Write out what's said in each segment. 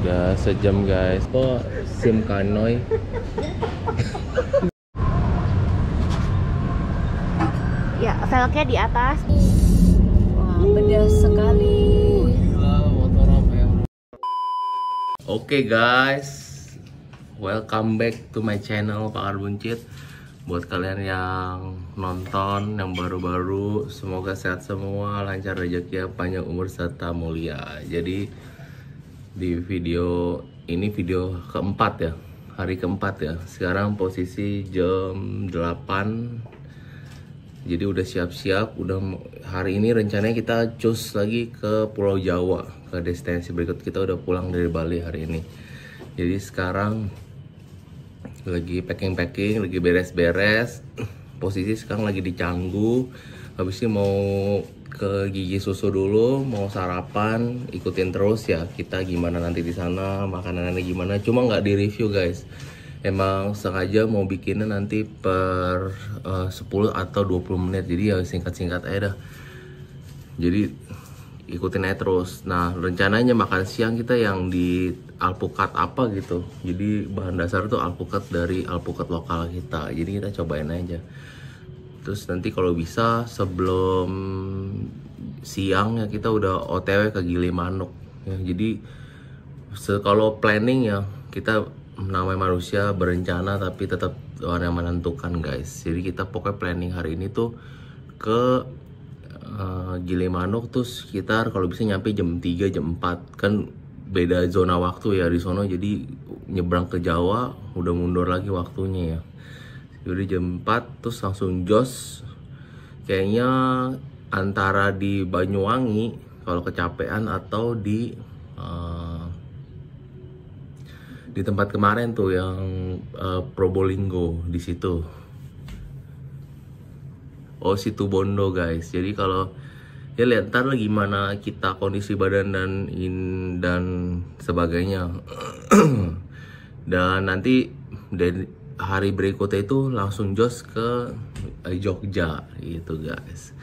Udah sejam guys. Kok SIM Kanoi? Ya, velgnya di atas. Wah, pedas sekali. Oke guys, welcome back to my channel Pakar Buncit. Buat kalian yang nonton, yang baru-baru, semoga sehat semua, lancar rezeki, panjang umur serta mulia. Jadi di video ini video keempat ya, hari keempat ya. Sekarang posisi jam 8. Jadi udah siap-siap, hari ini rencananya kita cus lagi ke Pulau Jawa, ke destinasi berikut. Kita udah pulang dari Bali hari ini. Jadi sekarang lagi packing, lagi beres-beres. Posisi sekarang lagi di Canggu. Habis ini mau ke Gigi Susu dulu, mau sarapan. Ikutin terus ya kita gimana nanti di sana, makanannya gimana. Cuma nggak di review guys. Emang sengaja mau bikinnya nanti per 10 atau 20 menit. Jadi ya singkat-singkat aja dah. Jadi ikutin aja terus. Nah rencananya makan siang kita yang di alpukat apa gitu. Jadi bahan dasar tuh alpukat dari alpukat lokal kita. Jadi kita cobain aja. Terus nanti kalau bisa sebelum siang ya kita udah OTW ke Gilimanuk ya. Jadi kalau planning ya kita namanya manusia berencana tapi tetap Tuhan yang menentukan guys. Jadi kita pokoknya planning hari ini tuh ke Gilimanuk tuh sekitar kalau bisa nyampe jam 3 jam 4 kan beda zona waktu ya di sono. Jadi nyebrang ke Jawa udah mundur lagi waktunya ya. Jadi jam 4 terus langsung jos. Kayaknya antara di Banyuwangi kalau kecapean atau di tempat kemarin tuh yang Probolinggo di situ. Oh situ Bondo guys. Jadi kalau ya lihat ntar lah gimana kita kondisi badan dan sebagainya. Dan nanti dari hari berikutnya itu langsung jos ke Jogja gitu guys.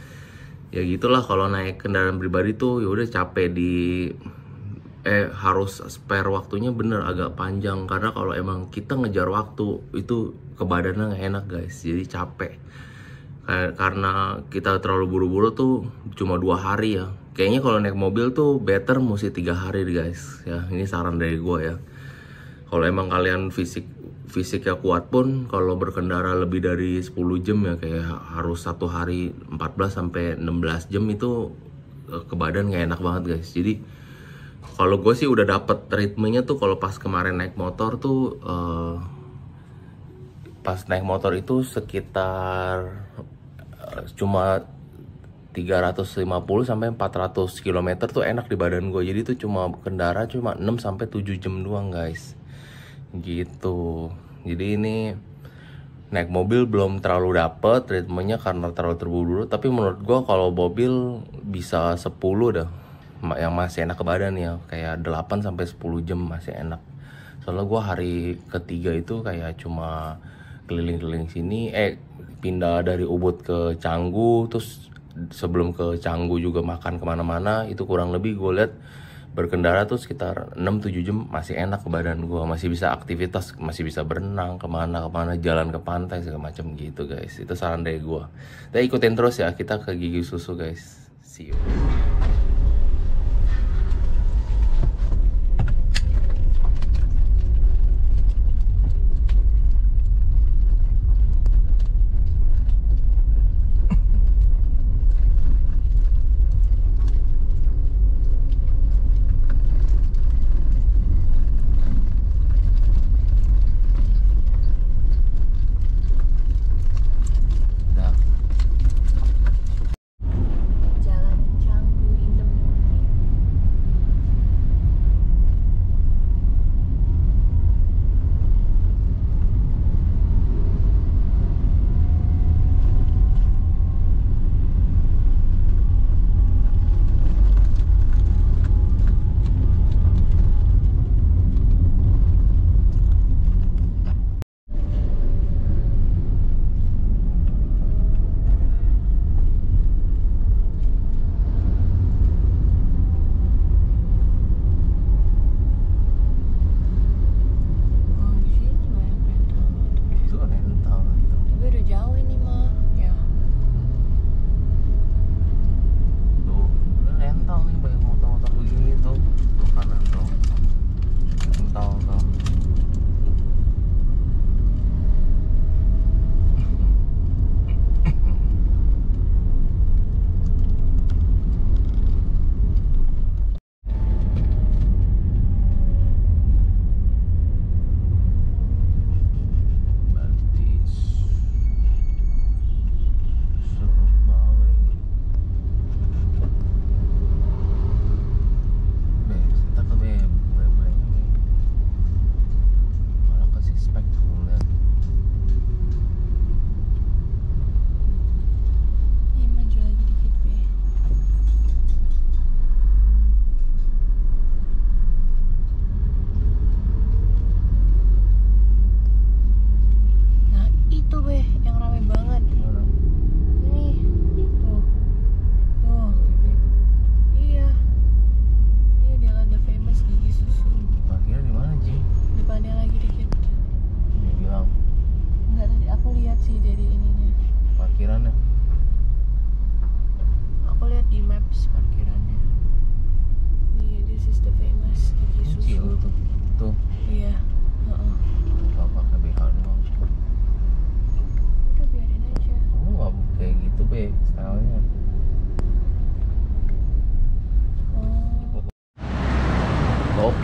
Ya gitulah kalau naik kendaraan pribadi tuh ya udah capek harus spare waktunya bener agak panjang karena kalau emang kita ngejar waktu itu ke badannya nggak enak guys. Jadi capek karena kita terlalu buru-buru tuh cuma 2 hari ya. Kayaknya kalau naik mobil tuh better mesti 3 hari guys ya. Ini saran dari gue ya. Kalau emang kalian fisiknya kuat pun kalau berkendara lebih dari 10 jam ya kayak harus 1 hari 14 sampai 16 jam itu ke badan nggak enak banget guys. Jadi kalau gue sih udah dapet ritmenya tuh kalau pas kemarin naik motor tuh pas naik motor itu sekitar cuma 350 sampai 400 km tuh enak di badan gue. Jadi tuh cuma kendara cuma 6 sampai 7 jam doang guys. Gitu. Jadi ini naik mobil belum terlalu dapet ritmenya karena terlalu terburu-buru. Tapi menurut gue kalau mobil bisa 10 dah. Yang masih enak ke badan ya. Kayak 8 sampai 10 jam masih enak. Soalnya gue hari ketiga itu kayak cuma keliling-keliling sini. Pindah dari Ubud ke Canggu. Terus sebelum ke Canggu juga makan kemana-mana. Itu kurang lebih gue lihat berkendara tuh sekitar 6-7 jam masih enak ke badan gue. Masih bisa aktivitas, masih bisa berenang kemana-kemana, jalan ke pantai segala macam gitu guys. Itu saran dari gue. Kita ikutin terus ya, kita ke Gigi Susu guys. See you. Jalan Canggu.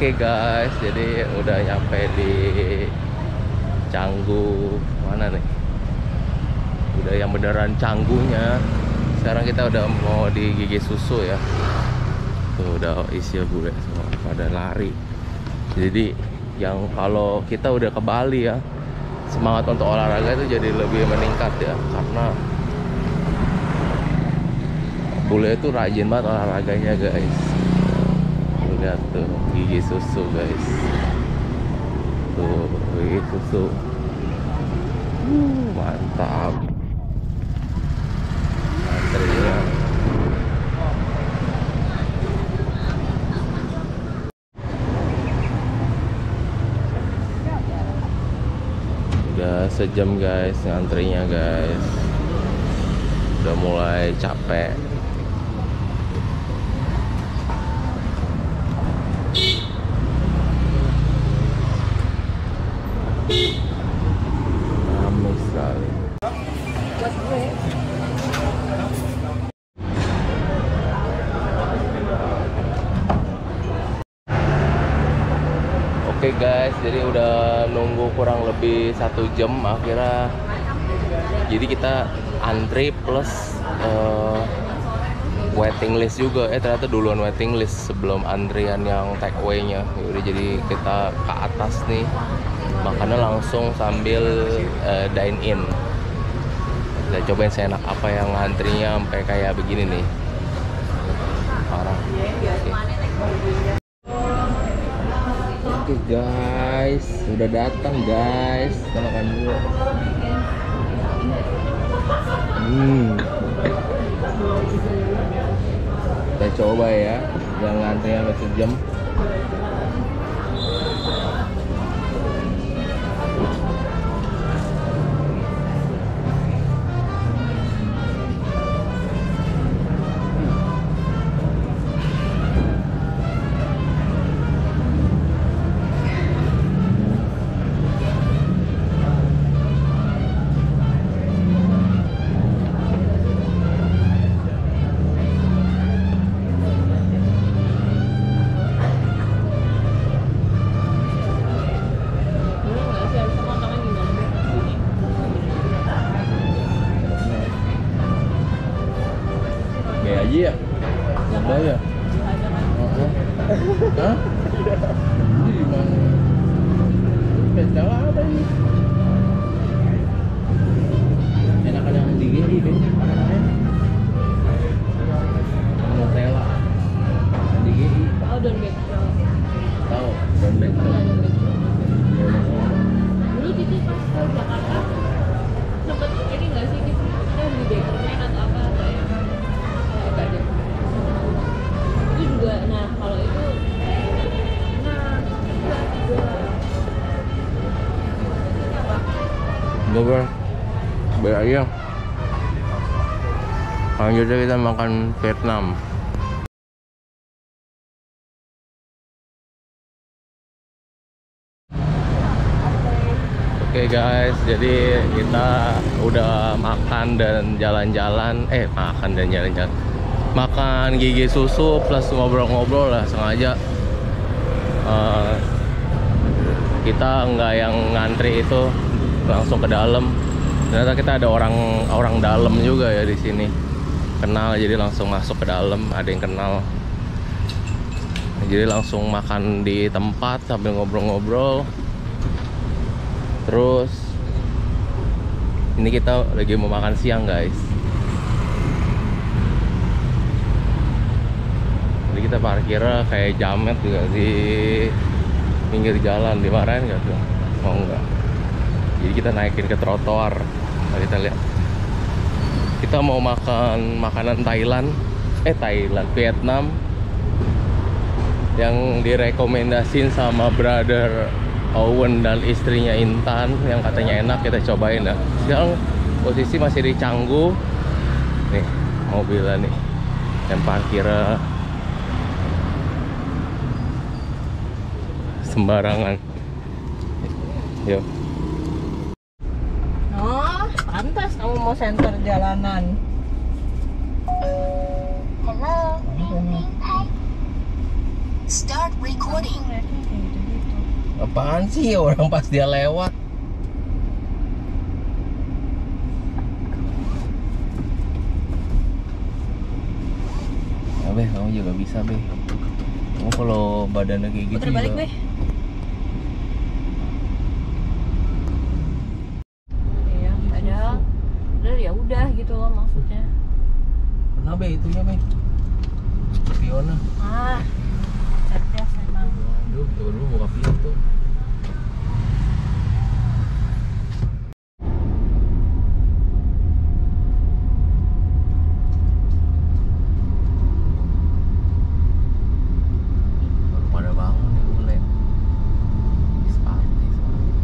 Oke guys, jadi udah nyampe di Canggu mana nih? Udah yang beneran Canggunya. Sekarang kita udah mau di Gigi Susu ya. Tuh udah isi bule semua pada lari. Jadi yang kalau kita udah ke Bali ya, semangat untuk olahraga itu jadi lebih meningkat ya, karena bule itu rajin banget olahraganya guys. Lihat tuh Gigi Susu guys, tuh Gigi Susu, mantap. Antrinya udah sejam guys ngantrinya guys, udah mulai capek. Ramai sekali. Oke guys, jadi udah nunggu kurang lebih 1 jam akhirnya. Jadi kita antri plus waiting list juga. Ternyata duluan waiting list sebelum antrian yang take away-nya. Udah jadi kita ke atas nih, makannya langsung sambil dine in. Kita cobain seenak apa yang antrinya sampai kayak begini nih. Parah. Oke guys, udah datang guys, kita makan dulu. Kita coba ya, yang antrinya sampai sejam. Iya, ada ya. Hah? Ini di mana? Spesial apa ini? Enakan yang di GI deh. Nutella. Di GI. Oh, Don Bekro. Tahu, Don Bekro. Dulu gitu pas ke Jakarta sempet ini nggak sih gitu kita di bakernya atau apa kayak agak deh. Itu juga, nah kalau itu Bogor, bayar. Lanjutnya kita makan Vietnam. Oke guys, jadi kita udah makan dan jalan-jalan, makan Gigi Susu plus ngobrol-ngobrol lah sengaja. Kita nggak yang ngantri itu langsung ke dalam. Ternyata kita ada orang dalam juga ya di sini. Kenal, jadi langsung masuk ke dalam, ada yang kenal. Jadi langsung makan di tempat sambil ngobrol-ngobrol. Terus ini kita lagi mau makan siang guys. Jadi kita parkirnya kayak jamet juga di pinggir jalan, dimarahin gak tuh? Mau enggak? Jadi kita naikin ke trotoar. Nah, kita lihat. Kita mau makan makanan Vietnam yang direkomendasin sama brother Owen dan istrinya Intan, yang katanya enak. Kita cobain ya. Sekarang posisi masih di Canggu. Nih mobilnya nih, yang parkirnya sembarangan. Yuk. oh pantas kamu mau senter jalanan. Start recording. Ngeliatnya kayak gitu-gitu. Apaan sih orang pas dia lewat? Ya Beh, kamu juga bisa Beh. Kamu kalau badannya kayak gitu Puter balik, juga. Beh. Iya, padahal ya udah gitu loh maksudnya. Pernah Beh itunya Beh. Fiona. Ah, cerdas emang. Aduh, tuh dulu buka pintu. Baru pada bangun nih bule. Habis party soalnya.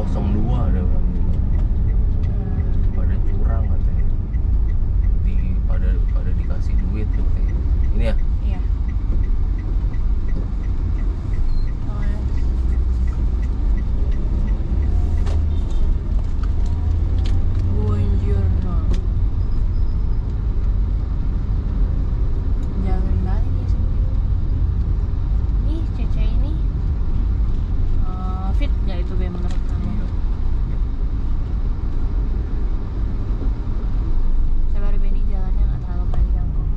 02 ada orang gitu. Pada curang katanya. Pada dikasih duit katanya. Ini ya? Iya. Buongiorno. Jangan balik ya sempit. Ih, Cece ini fit nggak itu Bem menurut kamu? Sabar Benny, jalannya nggak terlalu panjang kok.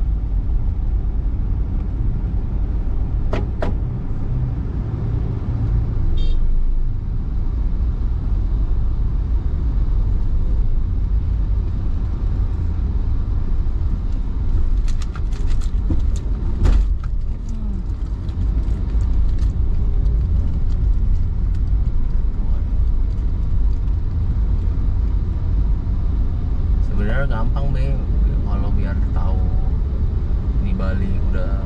Sebenarnya gampang Be, kalau biar tahu di Bali udah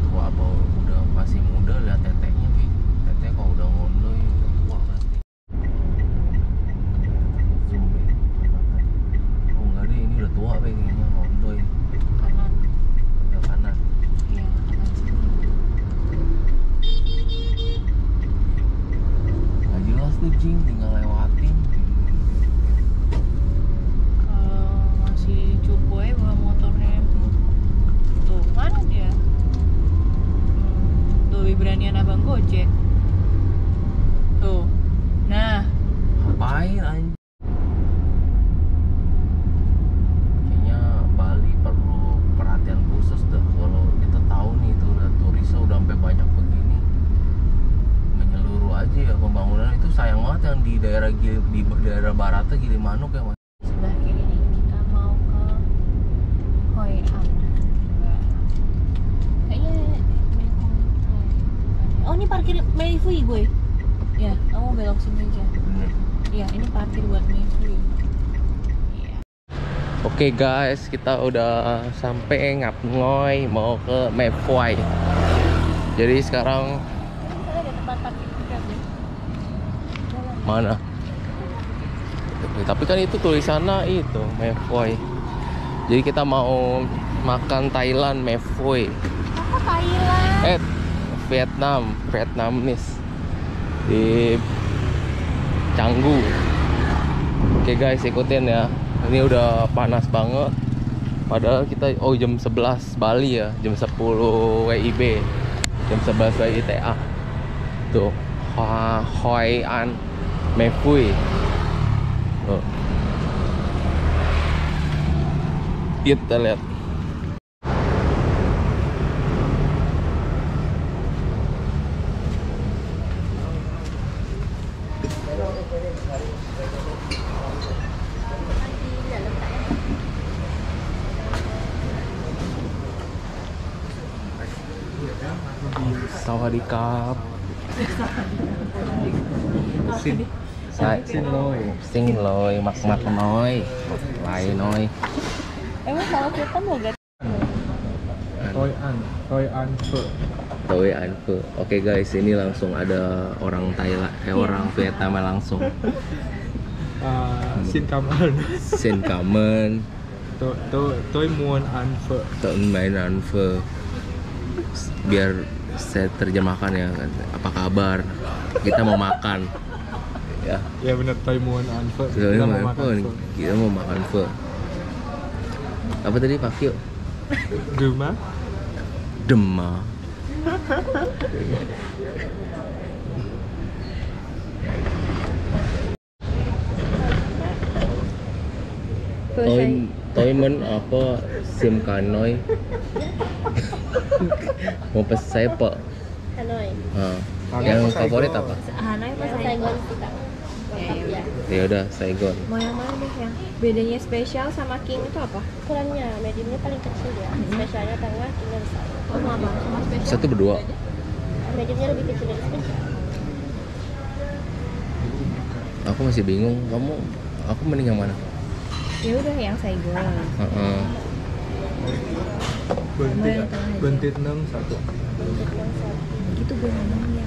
tua apa udah masih muda, lihat tetenya Be. Tetenya kalau udah ngondoy udah tua pasti. Zoom Be. Oh enggak deh, ini udah tua Be kayaknya ngondoy. Kanan. Udah kanan. Iya, kanan sini. Nggak jelas tuh Jing, tinggal lewatin. Kalau masih cupu ya bawa motornya. Tuh, mana dia? Tuh, lebih beranian abang Gojek. Tuh. Nah, Ngapain anjing? Kayaknya Bali perlu perhatian khusus dah. Kalau kita tahu nih itu udah turisnya udah sampai banyak begini, menyeluruh aja ya pembangunan itu. Sayang banget yang di daerah baratnya Gilimanuk ya Mas. sebelah kiri nih kita mau ke Hoi An. Enggak. Kayaknya oh, ini parkir Meifui gue. Ya, kamu belok sini aja. Bener. Iya, ini parkir buat Meifui. Iya. Oke guys, kita udah sampai Ngap Ngoy, mau ke Mephuai. Jadi sekarang Ada tempat parkir juga, Gue. mana? Tapi kan itu tulisannya itu Mephuai. Jadi kita mau makan Thailand Mephuai. Apa Thailand? Vietnamese di Canggu. Oke guys, ikutin ya. Ini udah panas banget. Padahal kita jam 11 Bali ya, jam 10 WIB, jam 11 WITA. Tuh, Hoi An Mephui. Tuh. Kita lihat. Sawadikap. Sing loi, mak noi, lai noi. Emang kalau Vietnam lo gak? Toi An Pho. Toi An Pho. Oke guys, ini langsung ada orang Thailand, orang Vietnam langsung. Xin cảm ơn. Xin cảm ơn. Tôi muốn ăn phở. Tôi main An Pho. Biar saya terjemahkan ya, apa kabar? Kita mau makan. Ya. Ya benar, tôi muốn ăn phở. Kita mau makan pho. Apa tadi Pak Kyo? Gema. Dema. Toimen apa sim kanoi? Mau pesen saya pak. Hanoi. Yang favorit apa? Hanoi apa Saigon sih kak? Ya. Ya udah Saigon. Mau yang mana deh yang bedanya spesial sama king itu apa? Ukurannya mediumnya paling kecil ya, spesialnya tengah, kingnya besar. Oh mau apa? Sama spesial? Satu berdua. Mediumnya lebih kecil dari spesial. Aku masih bingung. Aku mending yang mana? Ya udah yang Saigon. Bentit neng satu. Gitu gue ngomongnya.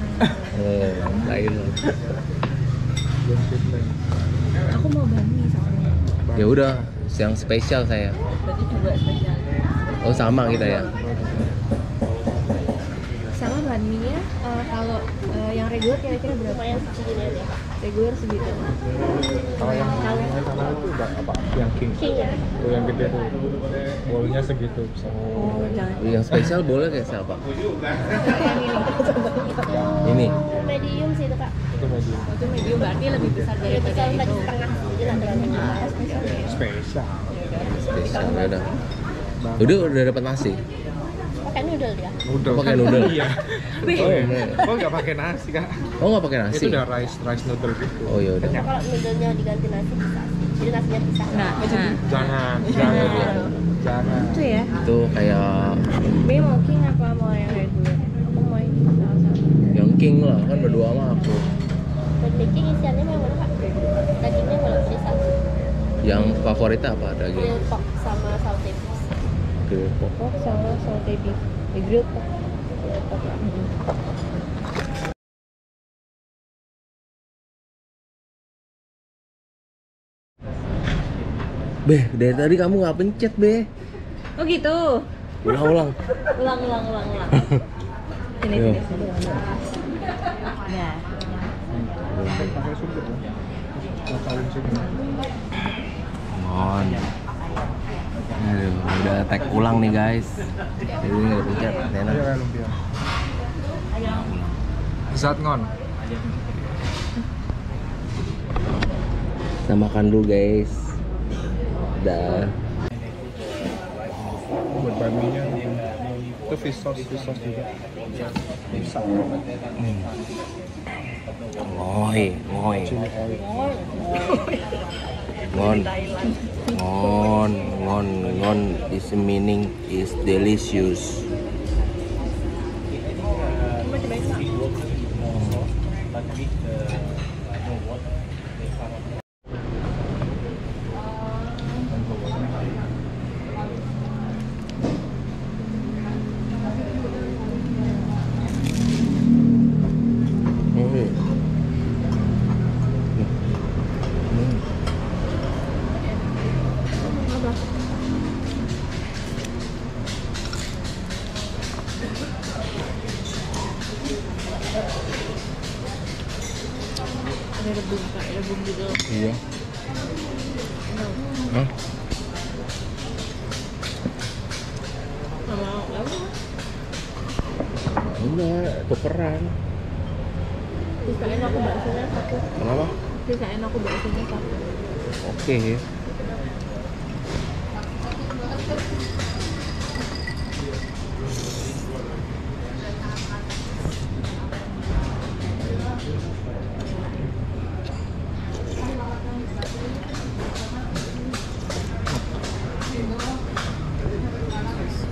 Lain. Bentit neng. Aku mau bami soalnya. Ya udah, yang spesial saya. Berarti juga spesial. Oh sama kita ya. Sama baminya kalau yang regular kira-kira berapa? Lumayan segini aja. Regular segitu. Kalau yang sana itu udah apa? Yang king. King ya. Tuh yang gede tuh. Bolunya segitu. Oh jangan. Yang spesial boleh kayak siapa? Yang Ini. medium sih itu kak. Itu medium. Itu medium berarti lebih besar daripada itu. Tadi setengah. Jadi nggak terlalu spesial. Spesial. Spesial ya udah. Udah dapat nasi. Pakai noodle dia. Noodle. Pakai noodle. Iya. Oh nggak pakai nasi kak? Oh nggak pakai nasi? Itu udah rice noodle gitu. Oh ya udah. Kalau noodlenya diganti nasi bisa. Jadi nasinya pisah. Jangan. Itu ya. Itu kayak B mau king apa mau yang regular? Aku mau yang salah satu. yang king lah, kan berdua sama aku. Buat baking isiannya mau yang mana kak? Dagingnya boleh beli satu. Yang favoritnya apa daging? Grilled pork sama sauté beef. Grilled pork. Pork sama sauté beef. Grilled pork. Grilled pork. Beh, dari tadi kamu nggak pencet, Beh. Oh gitu. Ulang. Ulang. Sini. Yo. Ya. Pakai sugar ya. Masalin sugar. Mon. Aduh, udah tag ulang nih guys. Jadi nggak pencet, enak. Iya kayak lumpia. Zat ngon. Kita makan dulu guys. Dah. Buat baminya itu fish sauce juga. Bisa. Ngoi. Chili oil. Ngon is meaning is delicious. Ada rebung juga. Iya. Hah? Sama lalu. Enggak, tukeran. Sisain aku baksonya satu. Kenapa? Sisain aku baksonya satu. Oke.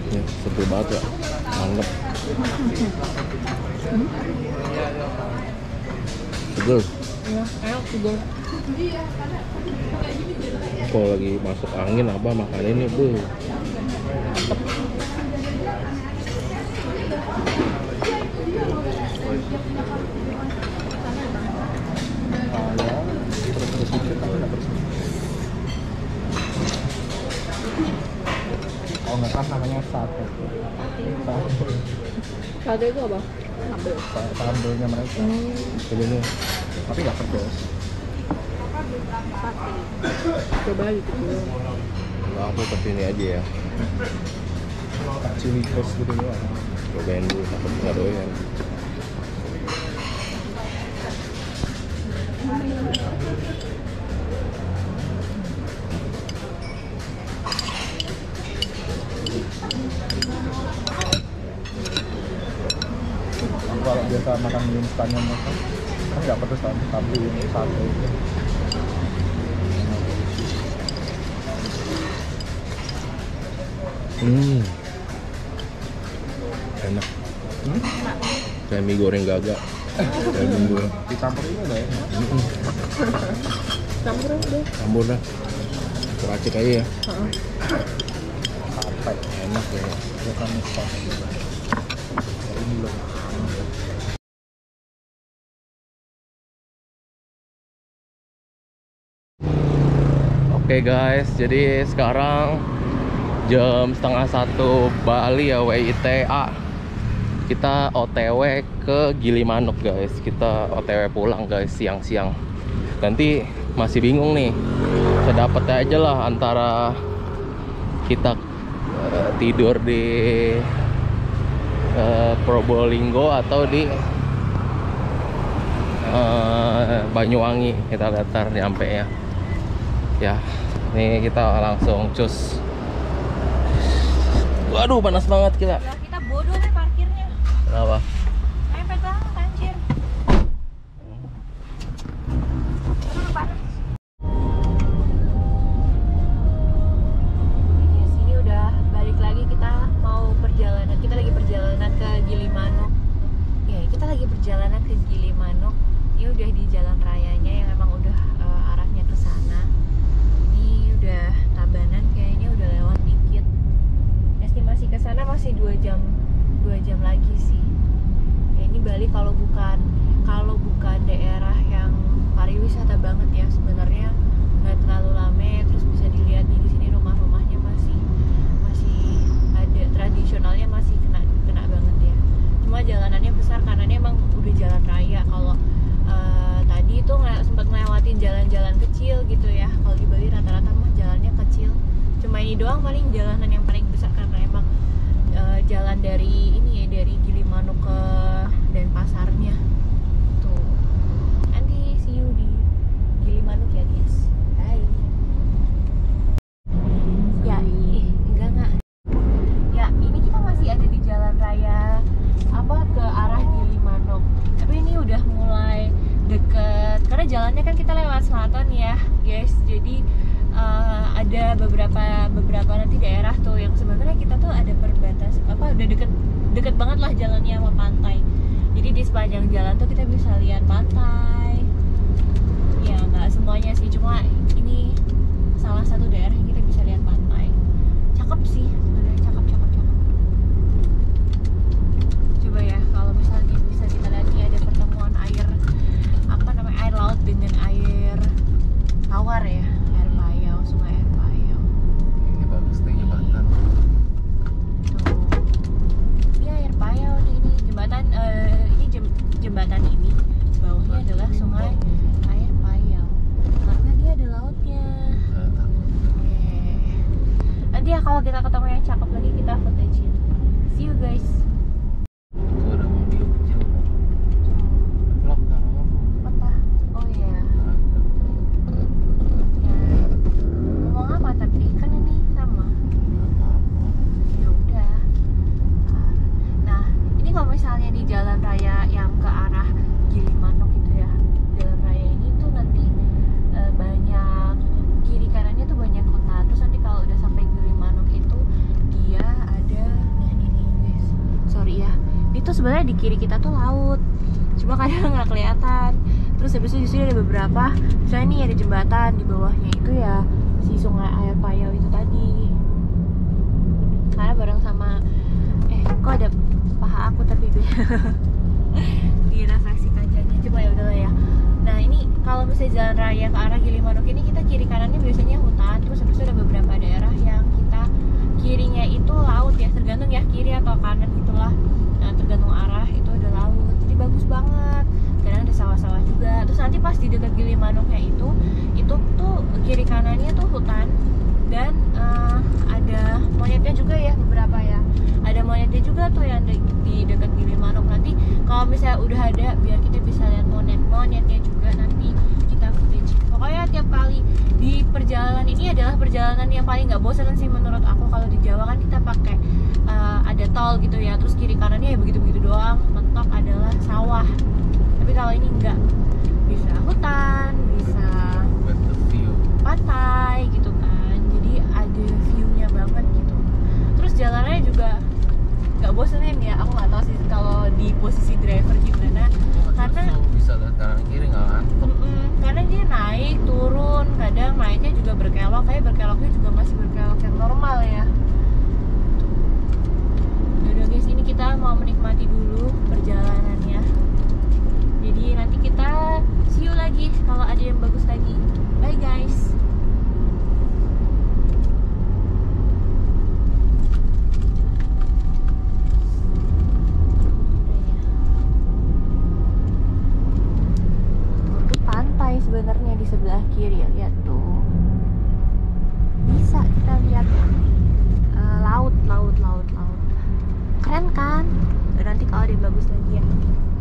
Ya, sepi banget ya. Mantap. Seger. Ya, enak juga. Kalau lagi masuk angin apa makan ini, Bu. Terus dikit tapi nggak terus. Kalau nggak salah namanya sate. Sate itu apa? Sambal. Sambelnya mereka. Ini Tapi nggak pedas. Coba gitu dulu. enggak, aku kesini aja ya. Chili paste gitu doang. Cobain dulu, takut nggak doyan. Kalau biasa makan mie instannya mereka kan nggak pedes kan, tapi ini sate itu Enak. Kayak mie goreng gagak. Kayak bumbu. dicampur ini udah ya. Campur deh. Campur dah. Racik aja ya. Sate Enak ya. bukan sos. Ini loh. Oke guys, jadi sekarang jam 12:30 Bali ya, WITA. Kita OTW ke Gilimanuk guys. Kita OTW pulang guys, siang-siang. Nanti masih bingung nih, sedapat aja lah antara kita tidur di Probolinggo atau di Banyuwangi. Kita lihat ntar nyampe ya. Ya, ini kita langsung cus. Waduh, panas banget gila. Ya, kita bodoh nih parkirnya. Kenapa? Mepet banget anjir. Yes, ini udah balik lagi, kita mau perjalanan. Kita lagi perjalanan ke Gilimanuk. Ya, kita lagi perjalanan ke Gilimanuk. Ini udah di jalan rayanya yang emang udah arahnya ke sana. Ini udah Tabanan, kayaknya udah lewat dikit. Estimasi ke sana masih 2 jam lagi sih. Ya, ini Bali kalau bukan daerah yang pariwisata banget ya, sebenarnya nggak terlalu rame. Terus bisa dilihat di sini rumah-rumahnya masih ada tradisionalnya, masih kena banget ya. Cuma jalanannya besar karena ini emang udah jalan raya. Kalau tadi itu sempat ngelewatin jalan-jalan kecil gitu ya. Kalau di Bali rata-rata mah jalannya kecil. Cuma ini doang paling jalanan yang paling besar karena emang jalan dari Gilimanuk ke Denpasarnya. Tuh. Nanti see you di Gilimanuk ya guys. Bye. Ya, enggak. Ya, ini kita masih ada di jalan raya ke arah Gilimanuk. Tapi ini udah mulai deket karena jalannya kan kita lewat selatan ya guys. Jadi ada beberapa nanti daerah tuh yang sebenarnya kita tuh ada perbatas udah deket banget lah jalannya sama pantai. Jadi di sepanjang jalan tuh kita bisa lihat pantai. Ya nggak semuanya sih, cuma ini salah satu daerah yang kita bisa lihat pantai. Cakep sih sebenarnya, cakep. Coba ya kalau misalnya bisa kita lihat nih, ada pertemuan air air laut dengan air tawar ya, air Payau, sungai air Payau. Ini bagus nih jembatan. Tuh. Ini air Payau nih, ini jembatan jembatan ini bawahnya adalah sungai air Payau karena dia ada lautnya. Oke. Nanti ya kalau kita ketemu yang cakep lagi kita footage-in. See you guys. Itu ada mobil kecil. Vlog kan ngomong. Apa? Oh iya. Ngomong apa tapi kan ini sama. Ya udah. Nah, ini kalau misalnya di jalan raya yang ke arah Gilimanuk itu ya, jalan raya ini tuh nanti banyak kiri kanannya tuh banyak kota. Terus nanti kalau udah sampai Gilimanuk itu dia ada, nah ini nih guys, sorry ya, ini tuh sebenarnya di kiri kita tuh laut, cuma kadang nggak kelihatan. Terus habis itu di sini ada beberapa, misalnya ini ada jembatan, di bawahnya itu ya si sungai air Payau itu tadi. Karena bareng sama kok ada paha aku tapi di refleksi kacanya. Coba ya udahlah ya. Nah ini kalau misalnya jalan raya ke arah Gilimanuk ini, kita kiri kanannya biasanya hutan. Terus habis itu ada beberapa daerah yang kita kirinya itu laut ya, tergantung ya kiri atau kanan gitulah. Nah tergantung arah itu ada laut. Jadi bagus banget. Kadang ada sawah-sawah juga. Terus nanti pas di dekat Gilimanuknya itu tuh kiri kanannya tuh hutan dan ada monyetnya juga ya, beberapa ya. juga tuh yang di dekat Gilimanuk. Nanti kalau misalnya udah ada, biar kita bisa lihat monyetnya juga, nanti kita footage. Pokoknya tiap kali di perjalanan ini adalah perjalanan yang paling nggak bosan sih menurut aku. Kalau di Jawa kan kita pakai ada tol gitu ya, terus kiri kanannya ya begitu-begitu doang, mentok adalah sawah. Tapi kalau ini enggak, bisa hutan, bisa pantai gitu kan, jadi ada view-nya banget gitu. Terus jalannya juga nggak bosenin ya, aku nggak tahu sih kalau di posisi driver gimana, karena bisa lihat kanan kiri nggak ngantuk. Karena dia naik turun, kadang naiknya juga berkelok, kayak berkeloknya juga masih berkelok yang normal ya. Yaudah guys, ini kita mau menikmati dulu perjalanannya. Jadi nanti kita see you lagi kalau ada yang bagus lagi. Bye guys. Itu pantai sebenarnya di sebelah kiri, lihat tuh. Bisa kita lihat laut. Keren kan? Nanti kalau ada yang bagus lagi ya.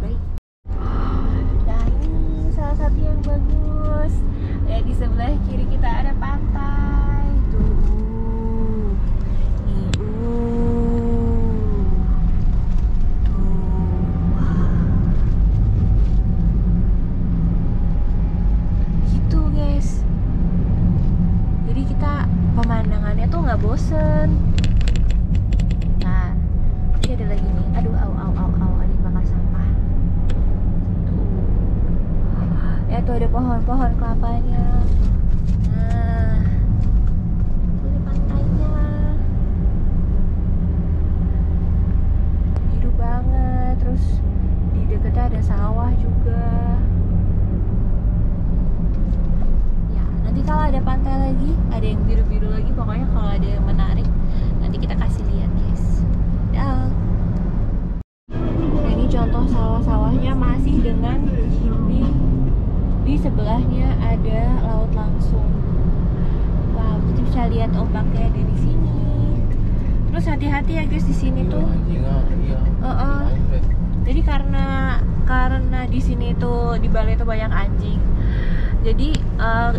Bye. Nah ini salah satu yang bagus ya, di sebelah kiri kita ada pantai tuh. Nih tuh. Wah. Gitu guys, jadi kita pemandangannya tuh nggak bosen. Nah ini ada lagi nih, aduh au ada yang bakar sampah. Ya tuh ada pohon kelapanya. Nah, itu di pantainya. Biru banget, terus di dekatnya ada sawah juga. Ya, nanti kalau ada pantai lagi, ada yang biru-biru lagi, pokoknya kalau ada yang menarik, nanti kita kasih lihat guys. Dah. Nah, ini contoh sawah-sawahnya masih dengan di sebelahnya ada laut langsung. Wow, kita bisa lihat ombaknya dari sini. Terus hati-hati ya guys di sini tuh. Jadi karena di sini tuh di Bali tuh banyak anjing. Jadi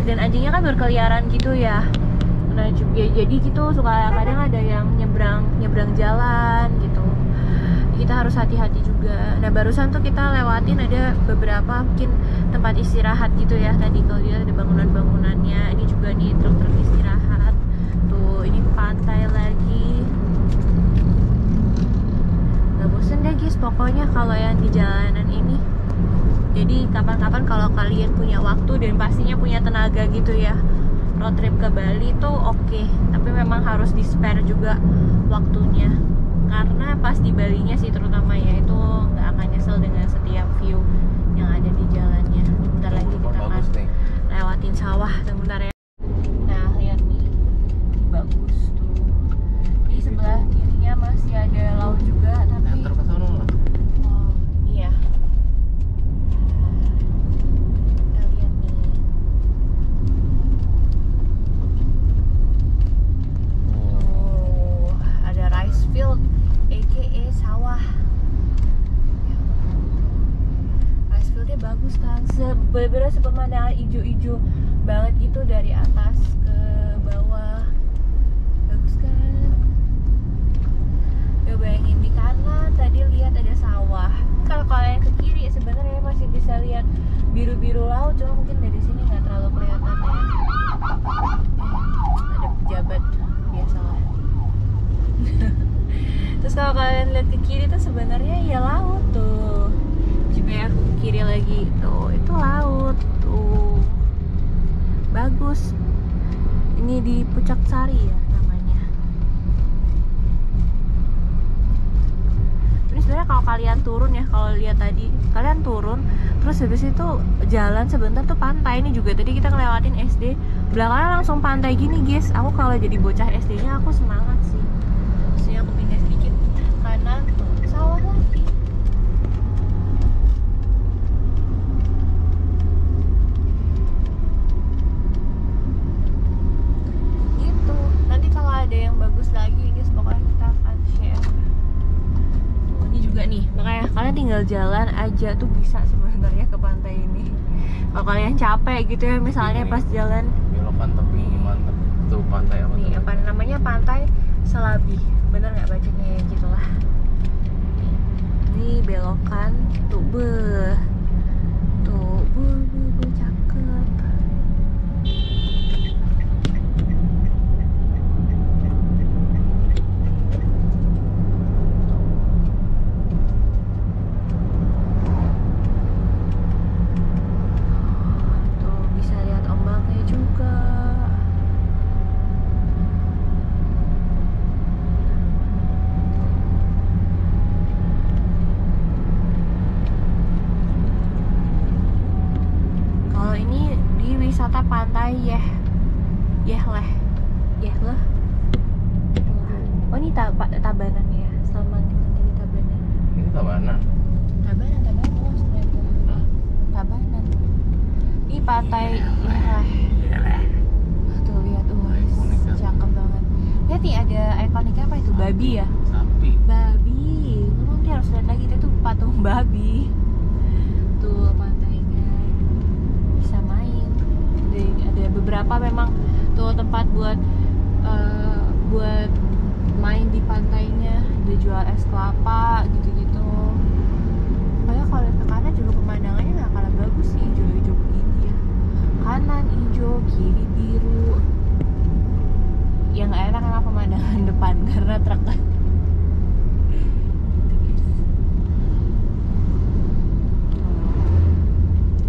dan anjingnya kan berkeliaran gitu ya. Nah juga jadi gitu suka kadang ada yang nyebrang jalan gitu. Kita harus hati-hati juga. Nah barusan tuh kita lewatin ada beberapa mungkin tempat istirahat gitu ya. Tadi kalau dia ada bangunan-bangunannya, ini juga nih truk-truk istirahat. Tuh ini pantai lagi. Gak bosen deh guys pokoknya kalau yang di jalanan ini. Jadi kapan-kapan kalau kalian punya waktu dan pastinya punya tenaga gitu ya, road trip ke Bali tuh oke. Tapi memang harus di spare juga waktunya. Karena pas di Balinya sih terutama ya, itu nggak akan nyesel dengan setiap view yang ada di jalannya. Bentar lagi kita akan lewatin sawah, sebentar ya. Nah lihat nih, bagus tuh. Di sebelah kirinya masih ada laut juga, tapi Enter ke sana lah. oh iya. Kita lihat nih. Oh, ada rice field, aka sawah. Rice fieldnya bagus kan, bener-bener pemandangan hijau-hijau banget gitu dari atas ke bawah. Bagus kan? Coba bayangin di kanan tadi lihat ada sawah. Kalau kalian ke kiri sebenarnya masih bisa lihat biru-biru laut, cuma mungkin dari sini nggak terlalu kelihatan ya. Ada pejabat biasalah. Terus kalau kalian lihat ke kiri tuh sebenarnya ya laut tuh. Coba ya ke kiri lagi tuh, itu laut tuh. Bagus. Ini di Pucak Sari ya namanya. Ini sebenarnya kalau kalian turun ya, kalau lihat tadi kalian turun, terus habis itu jalan sebentar tuh pantai. Ini juga tadi kita ngelewatin SD, belakangnya langsung pantai gini guys. Aku kalau jadi bocah SD-nya aku semangat sih. Terus aku pindah sedikit kanan tuh sawah lagi. Gitu. Nanti kalau ada yang bagus lagi guys, pokoknya kita akan share. kalian tinggal jalan aja tuh bisa sebenarnya ke pantai ini. Kalau kalian capek gitu ya, misalnya Ini, pas jalan belokan tepi mantep. Tuh pantai apa nih, tuh? apa namanya, Pantai Selabi, bener nggak bacanya ya, gitulah. Ini belokan tuh, cakep. Tuh bisa lihat ombaknya juga. Kalau ini di wisata pantai Yehleh. Oh ini Tabanan ya. Selamat tinggal di Tabanan. Ini Tabanan. Tabanan oh ternyata. Hah? Tabanan. Ini pantai Yehleh. Tuh lihat, Ikonik ya. cakep banget. Lihat nih ada ikoniknya apa itu? Babi ya? Sapi. Babi. Nanti harus lihat lagi, itu tuh patung babi. Tuh pantainya. Bisa main. Ada beberapa memang tuh tempat buat main di pantainya. Ada jual es kelapa gitu-gitu. Pokoknya kalau ke kanan juga pemandangannya nggak kalah bagus sih, hijau-hijau begini ya. Kanan hijau, kiri biru. Yang nggak enak emang pemandangan depan karena truk.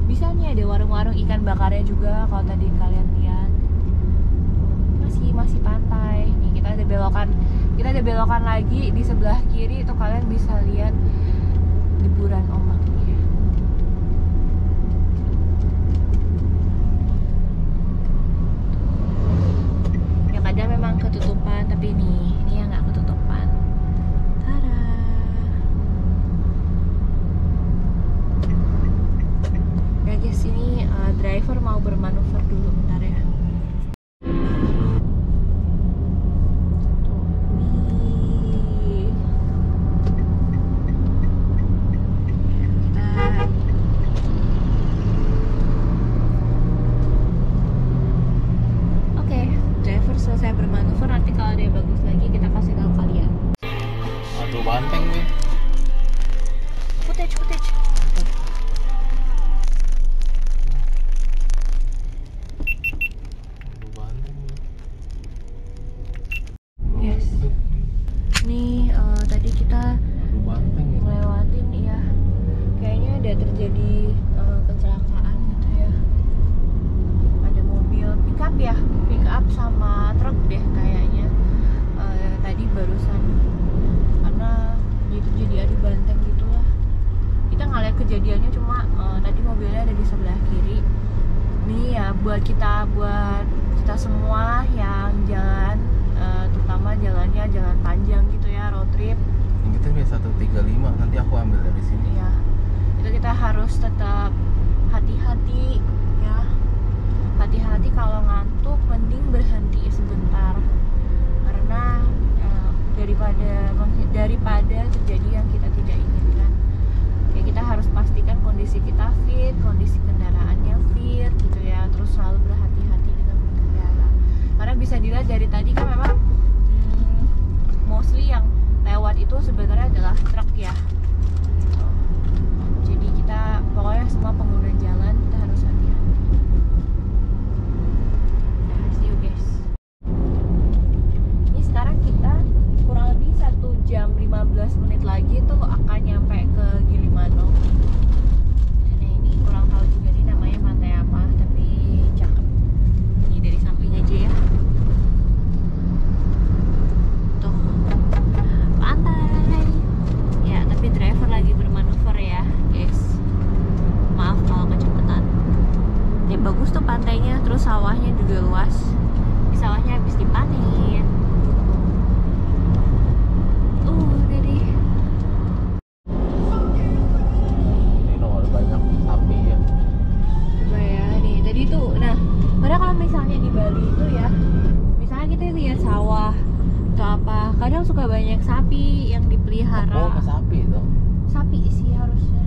Bisa nih ada warung-warung ikan bakarnya juga kalau tadi kalian lihat. Masih pantai. Nih kita ada belokan lagi di sebelah kiri itu, kalian bisa lihat deburan ombaknya. Yang ada memang ketutupan, tapi ini yang nggak ketutupan. Tada. Ya guys, ini driver mau bermanuver dulu bentar ya. Tuh, wih. Oke, driver selesai bermanuver. Nanti kalau ada yang bagus lagi kita kasih tahu kalian. Aduh banteng nih. Footage. Aduh banteng nih. Yes. Nih tadi kita Aduh banteng nih. ngelewatin ya, kayaknya ada terjadi kecelakaan gitu ya. Ada mobil pick up sama truk deh kayaknya tadi barusan, karena itu jadi adu banteng gitulah. Kita nggak lihat kejadiannya, cuma tadi mobilnya ada di sebelah kiri. Nih ya buat kita semua yang jalan, terutama jalannya jalan panjang gitu ya, road trip. Ini kita biasa 135, nanti aku ambil dari sini. Ya, itu kita harus tetap hati-hati ya. Hati-hati, kalau ngantuk mending berhenti sebentar, karena daripada terjadi yang kita tidak inginkan. Ya, kita harus pastikan kondisi kita fit, kondisi kendaraannya fit gitu ya. Terus selalu berhati-hati dengan berkendara, karena bisa dilihat dari tadi kan memang mostly yang lewat itu sebenarnya adalah truk ya. Jadi kita pokoknya semua pengguna jalan kita harus hati-hati. Nah, see you guys. Ini sekarang kita kurang lebih 1 jam 15 menit lagi tuh akan nyampe ke Gilimanuk. Nah ini kurang tahu juga nih namanya pantai apa, tapi cakep. Ini dari samping aja ya. Tuh pantai ya, tapi driver lagi bermanuver ya guys, maaf kalau kecepatan. Ini bagus tuh pantainya, terus sawahnya juga luas. Ini sawahnya habis dipanen. Udah deh. Ini nomor banyak sapi ya. Coba ya nih tadi tuh, nah padahal kalau misalnya di Bali itu ya, misalnya kita lihat sawah atau apa, kadang suka banyak sapi yang Oh, dipelihara. ke sapi itu. Sapi sih harusnya.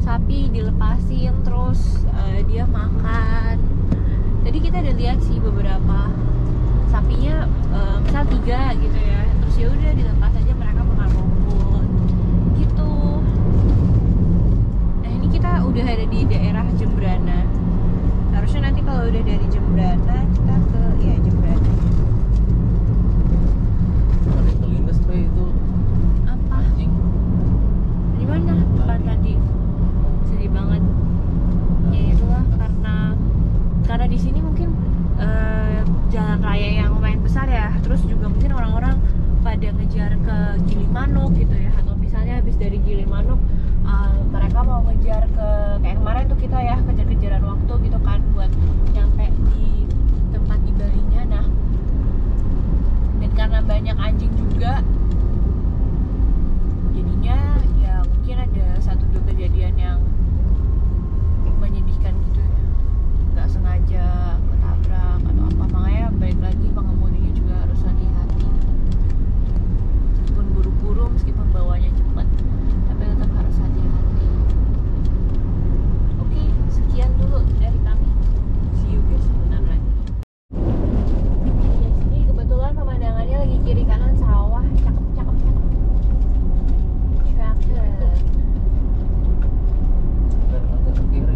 Sapi dilepasin terus dia makan. Tadi kita udah lihat sih beberapa sapinya, misal 3 gitu ya. Terus ya udah dilepas aja, mereka makan rumput gitu. Nah ini kita udah ada di daerah Jembrana. Harusnya nanti kalau udah dari Jembrana kita ke Jembrana. Ada kelindes pe itu Apa? anjing. Di mana? Depan tadi. Sedih banget. Ya itulah karena di sini mungkin jalan raya yang lumayan besar ya. Terus juga mungkin orang-orang pada ngejar ke Gilimanuk gitu ya. Atau misalnya habis dari Gilimanuk mereka mau ngejar ke kayak kemarin tuh kita ya kejar-kejaran waktu gitu kan buat nyampe di tempat di Balinya. Nah, dan karena banyak anjing juga jadinya ya mungkin ada 1-2 kejadian yang menyedihkan gitu ya, nggak sengaja ketabrak atau apa. Makanya balik lagi pengemudinya juga harus hati-hati, meskipun buru-buru, meskipun bawanya cepat, tapi tetap harus hati-hati. Oke, sekian dulu dari kami. See you guys sebentar lagi. Guys, ini kebetulan pemandangannya lagi kiri kanan sawah, cakep. Dan agak ke kiri.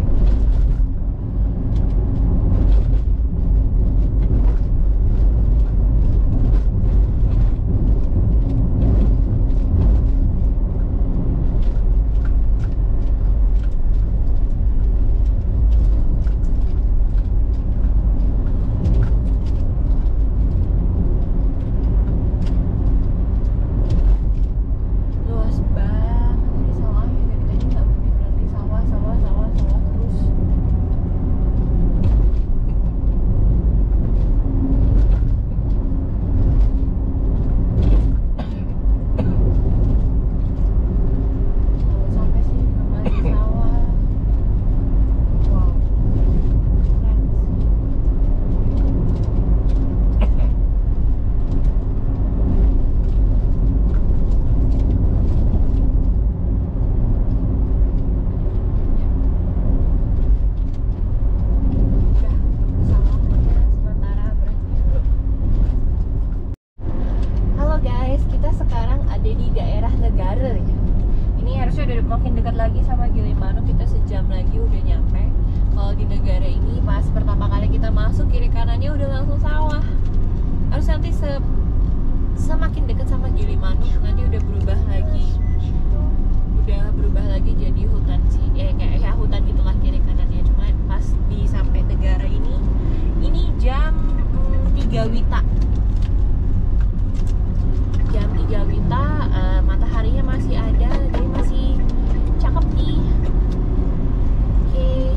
Luas banget ini sawahnya, dari tadi nggak berhenti sawah terus. Sampai sini juga masih sawah. Wow, keren sih. Udah, sawahnya sementara berhenti dulu. Halo guys, kita sekarang ada di daerah Negara ya. Ini harusnya udah makin dekat lagi sama Gilimanuk, kita sejam lagi udah nyampe. Kalau di Negara ini pas pertama kali kita masuk, kiri kanannya udah langsung sawah. Harus nanti semakin dekat sama Gilimanuk nanti udah berubah lagi jadi hutan sih, kayak ya hutan gitulah kiri kanannya. Cuma pas di sampai Negara ini jam 3 Wita. Jam 3 Wita, mataharinya masih ada, jadi masih cakep nih. Oke,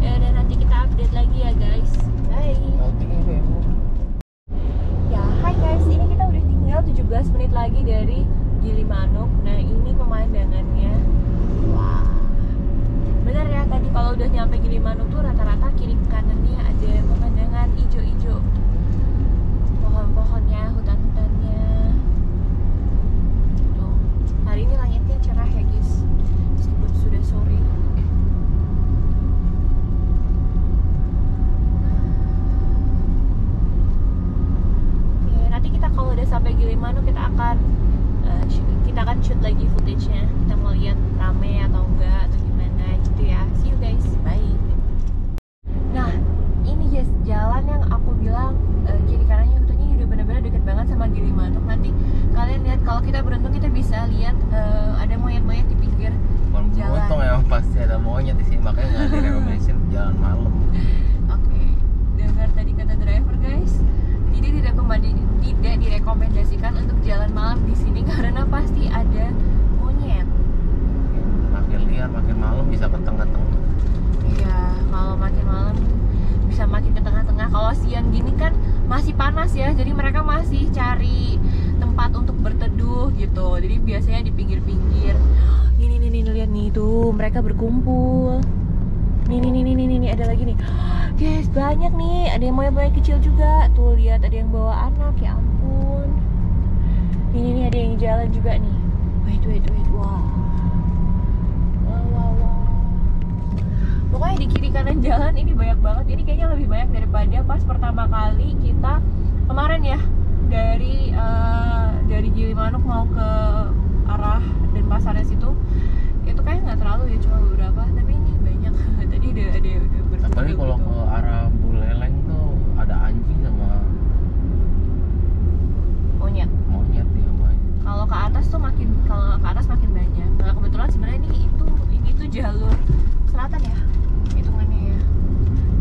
ya dan nanti kita update lagi ya guys. Bye. Ya, hai guys, ini kita udah tinggal 17 menit lagi dari Gilimanuk. Nah, ini pemandangannya. Wah. Bener ya, tadi kalau udah nyampe Gilimanuk tuh rata-rata kiri kanannya ada pemandangan ijo-ijo. Pohon-pohonnya, hutan-hutannya. Tuh. Hari ini langitnya cerah ya guys, meskipun sudah sore. Oke, nanti kita kalau udah sampai Gilimanuk kita akan shoot lagi footage-nya. Kita mau lihat rame atau enggak atau gimana gitu ya. See you guys, bye. Nah, ini guys jalan yang aku bilang kiri kanannya hutannya udah benar-benar deket banget sama Gilimanuk. Nanti kalian lihat kalau kita beruntung kita bisa lihat ada monyet-monyet di pinggir jalan. Untung ya pasti ada monyet di sini, makanya nggak direkomendasiin jalan malam. Oke, dengar tadi kata driver guys, tidak direkomendasikan untuk jalan malam di sini karena pasti ada monyet. Makin liar, makin malam bisa ke tengah-tengah. Iya, kalau makin malam bisa makin ke tengah-tengah. Kalau siang gini kan masih panas ya, jadi mereka masih cari tempat untuk berteduh gitu. Jadi biasanya di pinggir-pinggir. Nih lihat nih tuh, mereka berkumpul. Nih ada lagi nih. Guys, banyak nih. Ada yang monyet-monyet kecil juga. Tuh lihat ada yang bawa anak, ya ampun. jalan juga nih. Wait. Wow. Pokoknya di kiri kanan jalan ini banyak banget. Ini kayaknya lebih banyak daripada pas pertama kali kita kemarin ya, dari Gilimanuk mau ke arah Denpasarnya situ. Itu kayaknya nggak terlalu ya, cuma beberapa. Tapi ini banyak. Tadi udah berkumpul. Apalagi kalau gitu. ke arah Buleleng tuh ada anjing sama Monyet ya banyak. Kalau ke atas makin banyak. Nah, kebetulan sebenarnya ini tuh jalur selatan ya, hitungannya ya.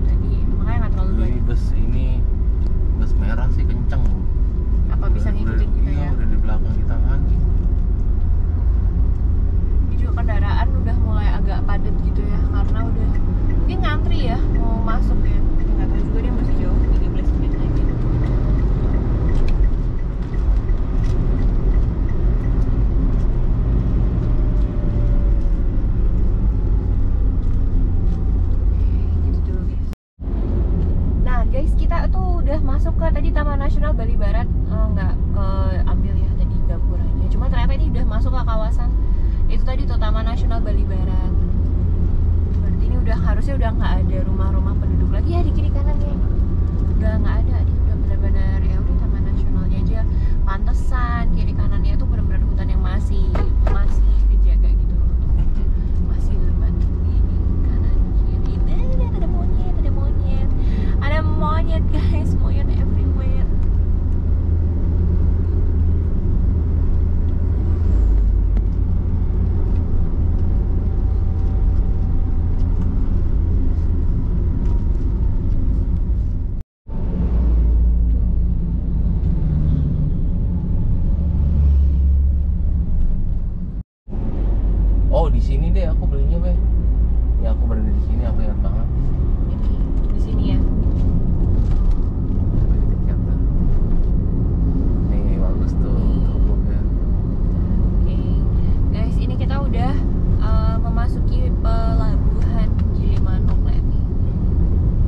Jadi makanya nggak terlalu banyak. Ini bus merah sih kenceng. Apa bisa ngikutin kita ya? Udah di belakang kita lagi. Ini juga kendaraan udah mulai agak padat gitu ya, karena udah mungkin ngantri ya mau masuk ya. Nggak tahu juga, dia masih jauh, 13 menit lagi. Guys, kita tuh udah masuk ke tadi Taman Nasional Bali Barat, nggak ke ambil ya tadi gapuranya. Cuma ternyata ini udah masuk ke kawasan itu tadi tuh Taman Nasional Bali Barat. Berarti ini harusnya udah nggak ada rumah-rumah penduduk lagi ya di kiri kanannya. Udah nggak ada, udah benar-benar ya udah Taman Nasionalnya aja. Pantesan kiri kanannya tuh benar-benar hutan yang masih kejaga gitu loh. Masih lebat ini kanan kiri. Ada monyet guys, monyet everywhere. Oh, di sini deh aku belinya, Be. Ya aku berada di sini, aku ingat banget. Di sini ya. Nih, bagus tuh ya. Oke, guys, ini kita udah memasuki pelabuhan Gilimanuk nih.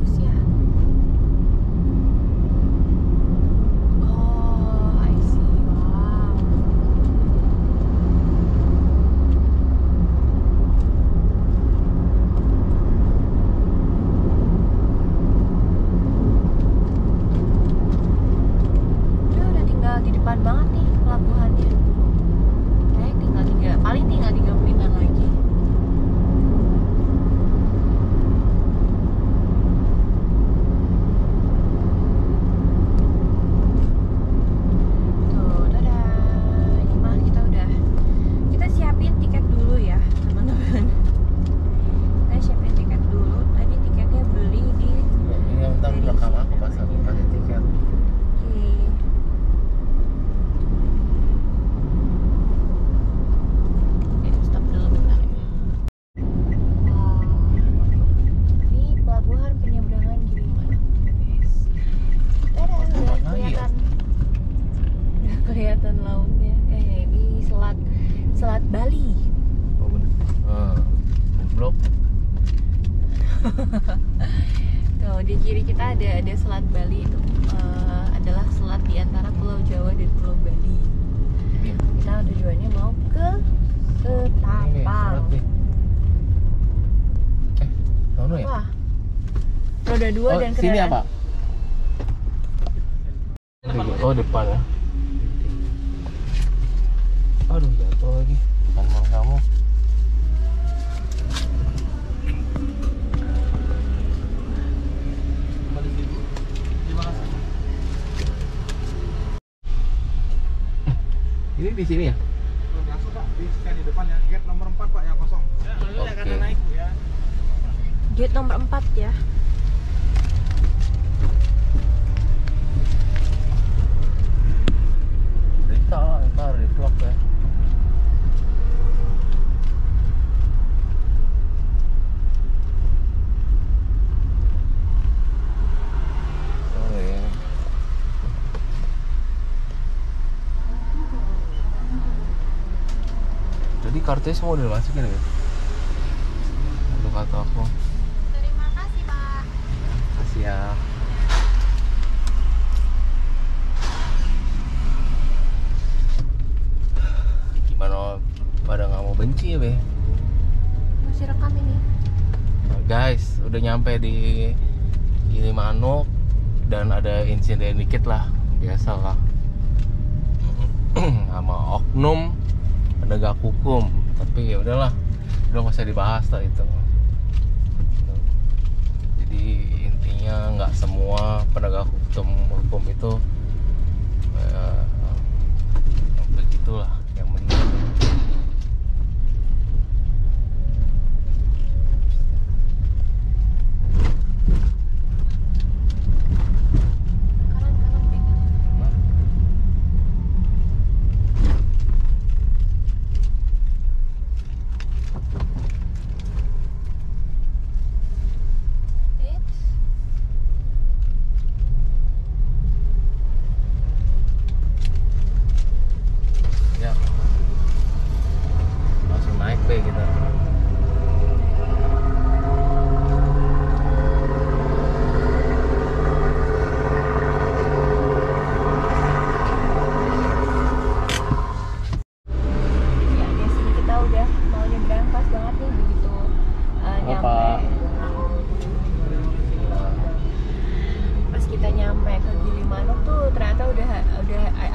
Bagus ya. Oh, I see. Wow. Udah tinggal di depan banget nih pelabuhannya. Paling tinggal 3 menitan lagi. Tuh, dadah. Ini mah kita siapin tiket dulu ya, teman-teman. Kita siapin tiket dulu. Tadi tiketnya beli di Ini yang ntar rekam aku pas aku pakai tiket. Oke. Stop dulu bentar ya. Ini pelabuhan penyeberangan Gilimanuk, guys. Dadah, udah kelihatan. Udah kelihatan lautnya. Ini Selat Bali. Oh, bener. Goblok. Tuh, di kiri kita ada Selat Bali itu. Adalah selat di antara Pulau Jawa dan Pulau Bali. Iya. Kita tujuannya mau ke Ketapang. Tahu ya? Wah, roda 2 dan sini kendaraan. apa? Oh, depan ya. Aduh, jatuh lagi. Handphone kamu. Ini di sini ya? Masuk Pak, di scan di depan ya. Gate nomor 4 Pak yang kosong. Oke. Gate nomor 4 ya. Ntar di vlog ya. Jadi kartunya semua udah masukin ya? Untuk kartu aku. Terima kasih, Pak. Makasih ya. Iya be. Masih rekam ini. Guys, udah nyampe di Gilimanuk dan ada insiden dikit lah, biasa lah. Sama oknum penegak hukum, tapi ya udahlah, udah nggak usah dibahas lah itu. Jadi intinya nggak semua penegak hukum itu begitulah yang menurut.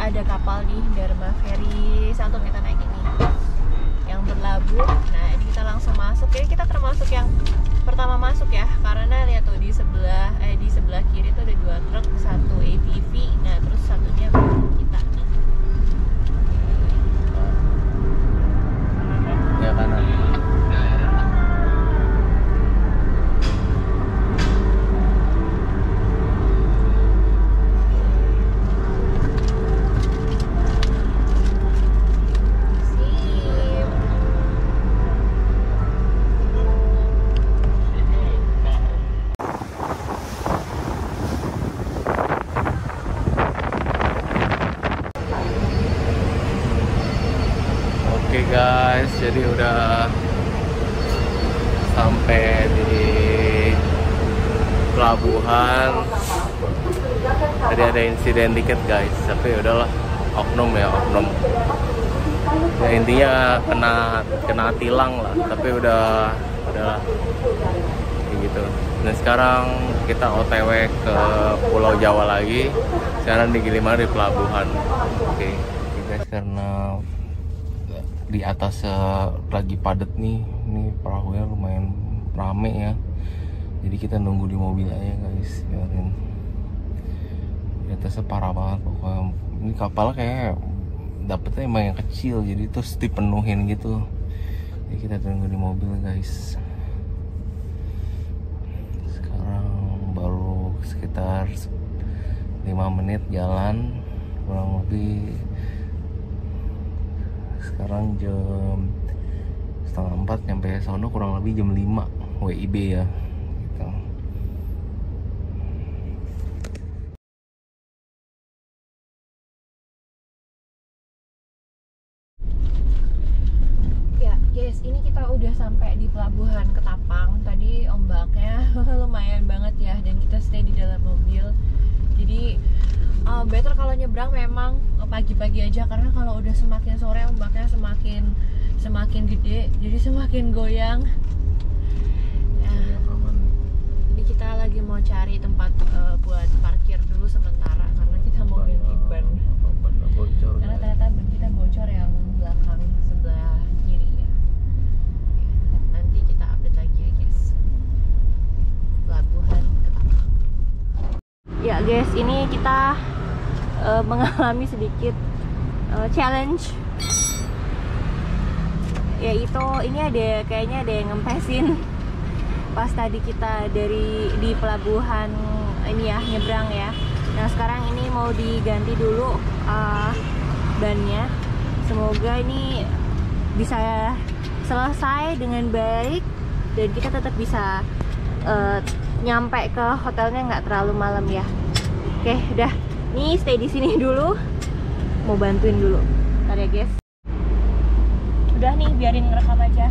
Ada kapal nih, Dharma Ferry Santun, kita naik ini yang berlabuh. Nah ini kita langsung masuk. Jadi kita termasuk yang pertama masuk ya, karena lihat tuh di sebelah kiri tuh ada 2 truk, 1 ATV, nah terus satunya kita nih. Ya kanan. Oke guys, jadi udah sampai di pelabuhan. Tadi ada insiden dikit guys, tapi udahlah, oknum ya oknum. Ya intinya kena tilang lah, tapi udahlah kayak gitu. Dan sekarang kita OTW ke Pulau Jawa lagi. Sekarang di Gilimanuk di pelabuhan. Oke guys, karena di atas lagi padat nih, ini perahunya lumayan rame ya, jadi kita nunggu di mobil aja guys, biarin. Di atasnya parah banget pokoknya. Ini kapalnya kayak dapetnya emang yang kecil, jadi terus dipenuhin gitu, jadi kita tunggu di mobil guys. Sekarang baru sekitar 5 menit jalan kurang lebih. Sekarang jam 3:30, nyampe sono kurang lebih jam 5 WIB ya gitu. Ya guys, ini kita udah sampai di pelabuhan Ketapang. Tadi ombaknya lumayan banget ya, dan kita stay di dalam mobil. Jadi better kalau nyebrang memang pagi-pagi aja, karena kalau udah semakin sore ombaknya semakin gede, jadi semakin goyang. Nah, jadi kita lagi mau cari tempat buat parkir dulu sementara, karena kita mau ganti ban. Karena ternyata ban kita bocor yang belakang sebelah kiri ya. Nanti kita update lagi ya guys. Pelabuhan Ketapang. Ya guys, ini kita mengalami sedikit challenge, yaitu ini kayaknya ada yang ngempesin pas tadi kita di pelabuhan ini ya, nyebrang ya. Nah sekarang ini mau diganti dulu bannya. Semoga ini bisa selesai dengan baik dan kita tetap bisa nyampe ke hotelnya nggak terlalu malam ya. Oke, udah. Nih stay di sini dulu, mau bantuin dulu. Bentar ya guys. Udah nih, biarin ngerekam aja.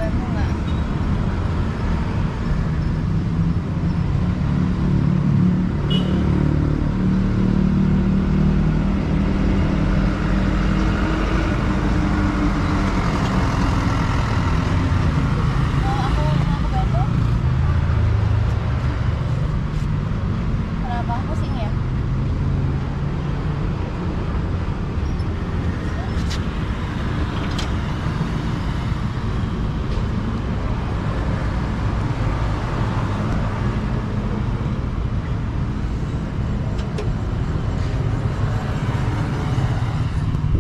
bantu nggak? Mau aku bantu? Kenapa? Pusing ya?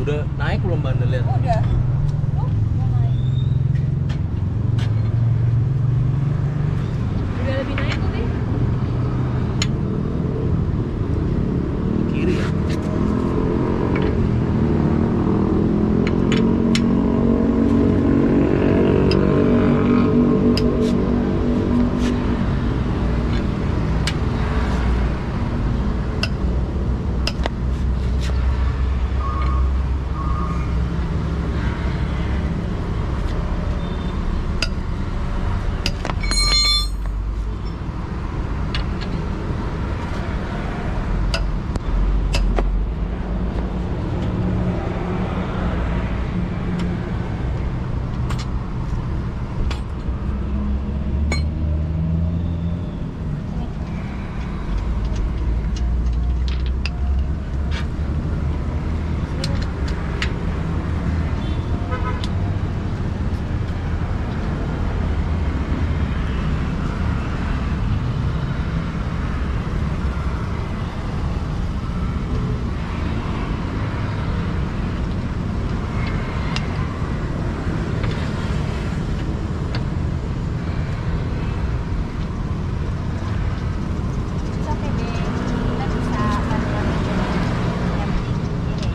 Udah naik belum bandel lihat? Udah. Udah naik. Udah lebih naik tuh, Pi. Kiri ya? It's okay, Be. Kita bisa pelan-pelan aja. Yang penting ini.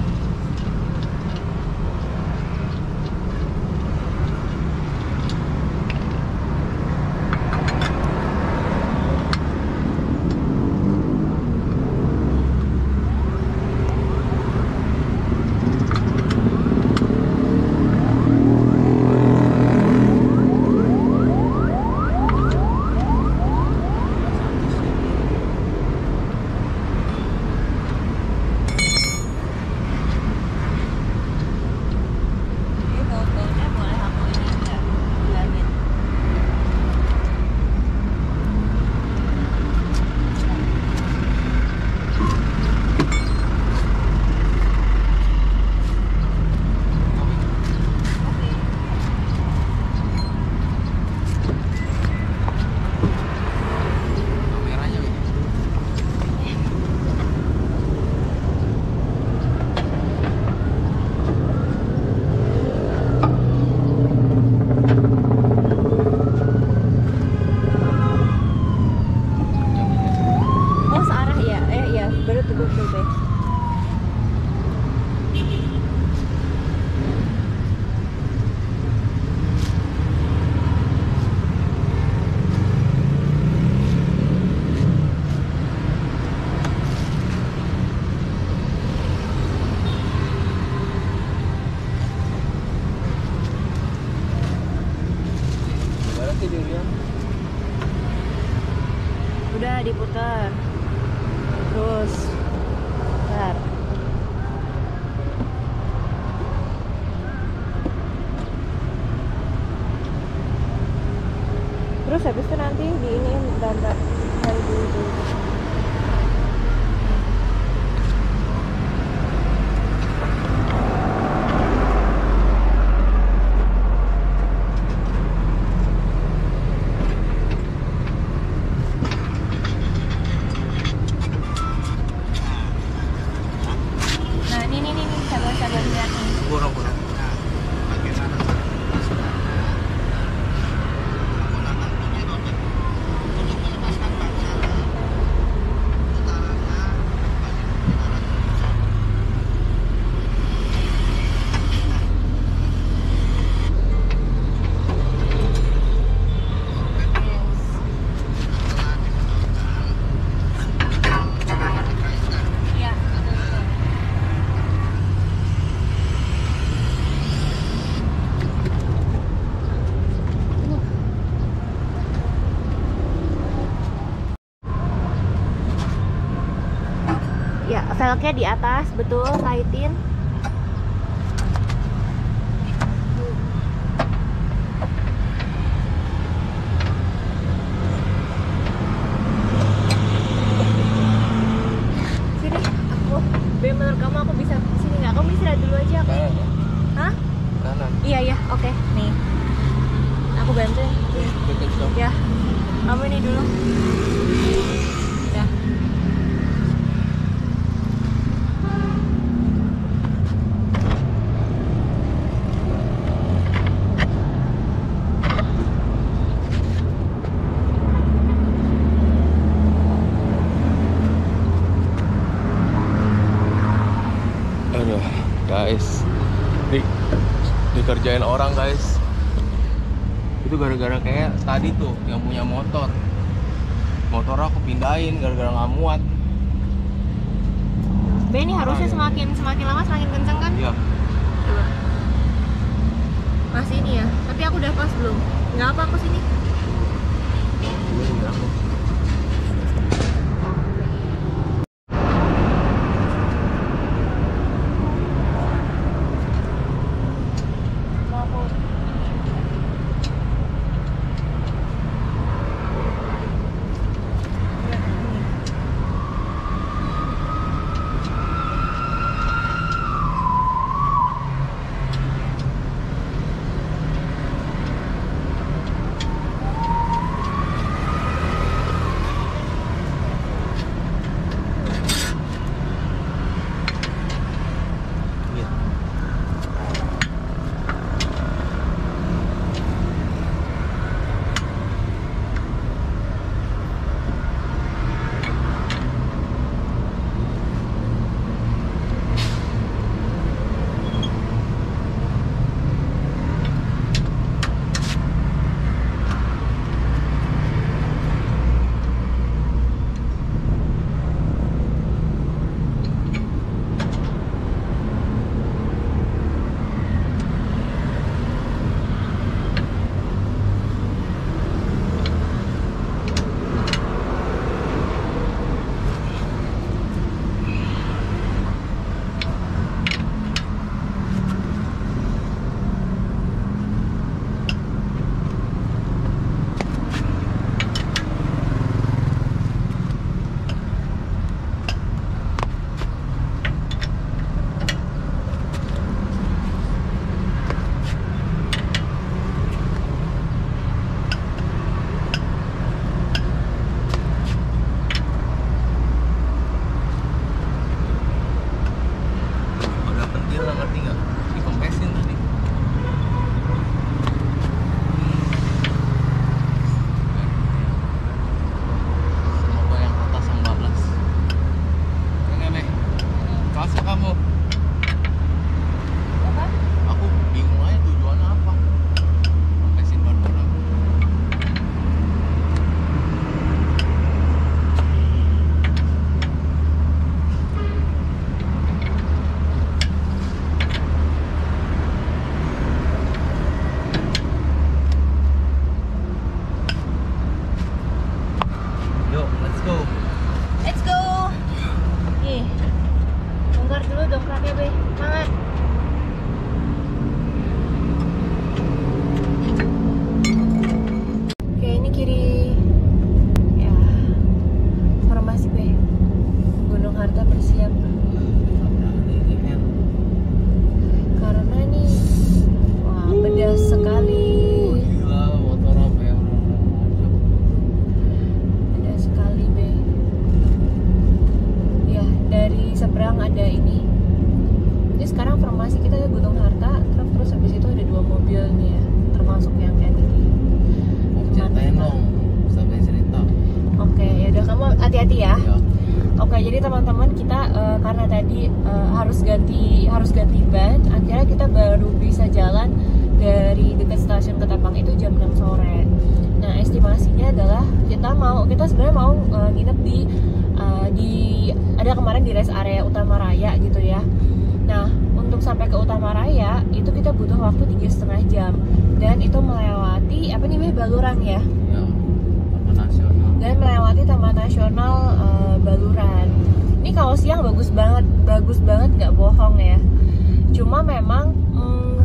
Ini bau-baunya boleh aku ini enggak? Bilangin. Oke. Kameranya Wi. Oh, searah ya? Iya, baru tuh betul, Be. Gimana sih dia? Udah diputar. Terus. Bentar. Terus habis itu nanti diiniin bentar. Cari dulu. Nah, ini sabar lihat nih. Kurang. velgnya di atas, betul, kaitin. Sini, menurut kamu aku bisa sini nggak? Kamu istirahat dulu aja aku. Hah? Kanan. Iya, oke, nih. Aku bantuin. Ya, kamu ini dulu. Udah. Aduh, guys, dikerjain orang guys. Itu gara-gara kayak tadi tuh yang punya motor aku pindahin gara-gara nggak muat. Ini harusnya semakin lama semakin kenceng kan? Iya. Coba. Pas ini ya, tapi aku udah pas belum? Nggak apa aku sini. hati-hati ya. Oke, jadi teman-teman kita karena tadi harus ganti ban, akhirnya kita baru bisa jalan dari dekat stasiun Ketapang itu jam 6 sore. Nah, estimasinya adalah kita sebenarnya mau nginep di ada kemarin di rest area Utama Raya gitu ya. Nah, untuk sampai ke Utama Raya itu kita butuh waktu 3,5 jam dan itu melewati Baluran ya. Taman Nasional. Dan melewati Taman Nasional Baluran. Ini Ini kalau siang bagus banget nggak bohong ya. Cuma memang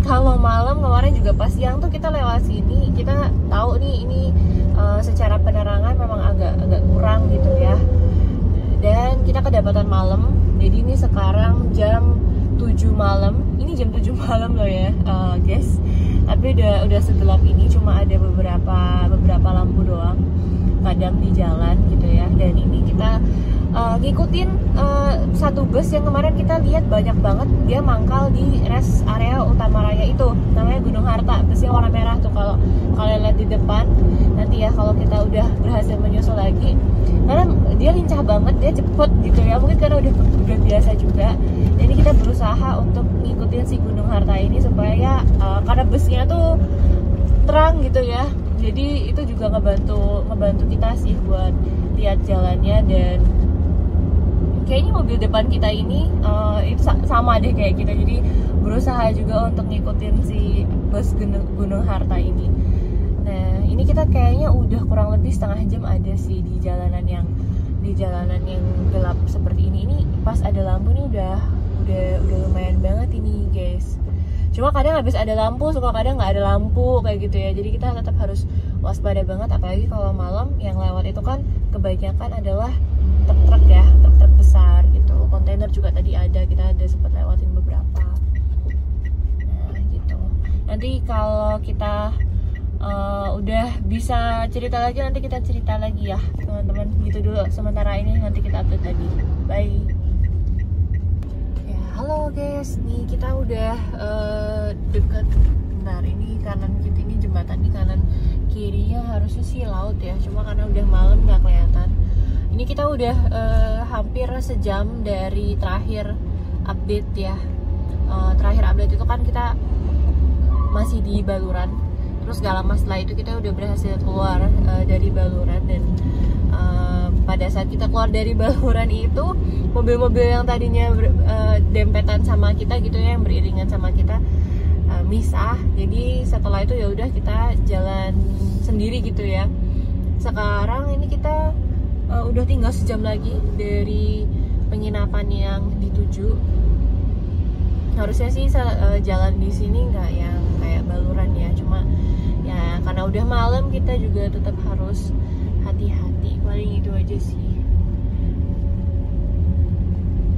kalau malam kemarin juga pas siang tuh kita lewat sini, kita tahu nih ini secara penerangan memang agak kurang gitu ya. Dan kita kedapatan malam. Jadi ini sekarang jam 7 malam. Ini jam 7 malam loh ya, guys. Tapi udah segelap ini, cuma ada beberapa lampu doang kadang di jalan gitu ya. Dan ini kita ngikutin satu bus yang kemarin kita lihat banyak banget dia mangkal di rest area utama raya itu, namanya Gunung Harta. Busnya warna merah tuh kalau kalian lihat di depan nanti ya, kalau kita udah berhasil menyusul lagi, karena dia lincah banget, dia cepet gitu ya, mungkin karena udah biasa juga. Jadi kita berusaha untuk ngikutin si Gunung Harta ini supaya karena busnya tuh terang gitu ya, jadi itu juga ngebantu kita sih buat lihat jalannya. Dan kayaknya mobil depan kita ini itu sama deh kayak kita, jadi berusaha juga untuk ngikutin si bus Gunung Harta ini. Nah ini kita kayaknya udah kurang lebih setengah jam ada sih di jalanan yang gelap seperti ini. Ini pas ada lampu nih udah lumayan banget ini guys. Cuma kadang habis ada lampu, suka kadang nggak ada lampu kayak gitu ya. Jadi kita tetap harus waspada banget, apalagi kalau malam yang lewat itu kan kebanyakan adalah truk-truk ya, truk-truk besar gitu. Kontainer juga tadi kita ada sempat lewatin beberapa. Nah gitu. Nanti kalau kita udah bisa cerita lagi, nanti kita cerita lagi ya teman-teman. Gitu dulu sementara ini, nanti kita update lagi. Bye. Halo guys, nih kita udah deket. Bentar, ini kanan kita ini jembatan, di kanan kirinya harusnya sih laut ya, cuma karena udah malam nggak kelihatan. Ini kita udah hampir sejam dari terakhir update ya. Terakhir update itu kan kita masih di Baluran, terus gak lama setelah itu kita udah berhasil keluar dari Baluran. Dan pada saat kita keluar dari Baluran itu, mobil-mobil yang tadinya dempetan sama kita gitu ya, yang beriringan sama kita, misah. Jadi setelah itu ya udah kita jalan sendiri gitu ya. Sekarang ini kita udah tinggal sejam lagi dari penginapan yang dituju. Harusnya sih jalan di sini nggak yang kayak Baluran ya, cuma ya karena udah malam kita juga tetap harus hati-hati. Paling itu aja sih.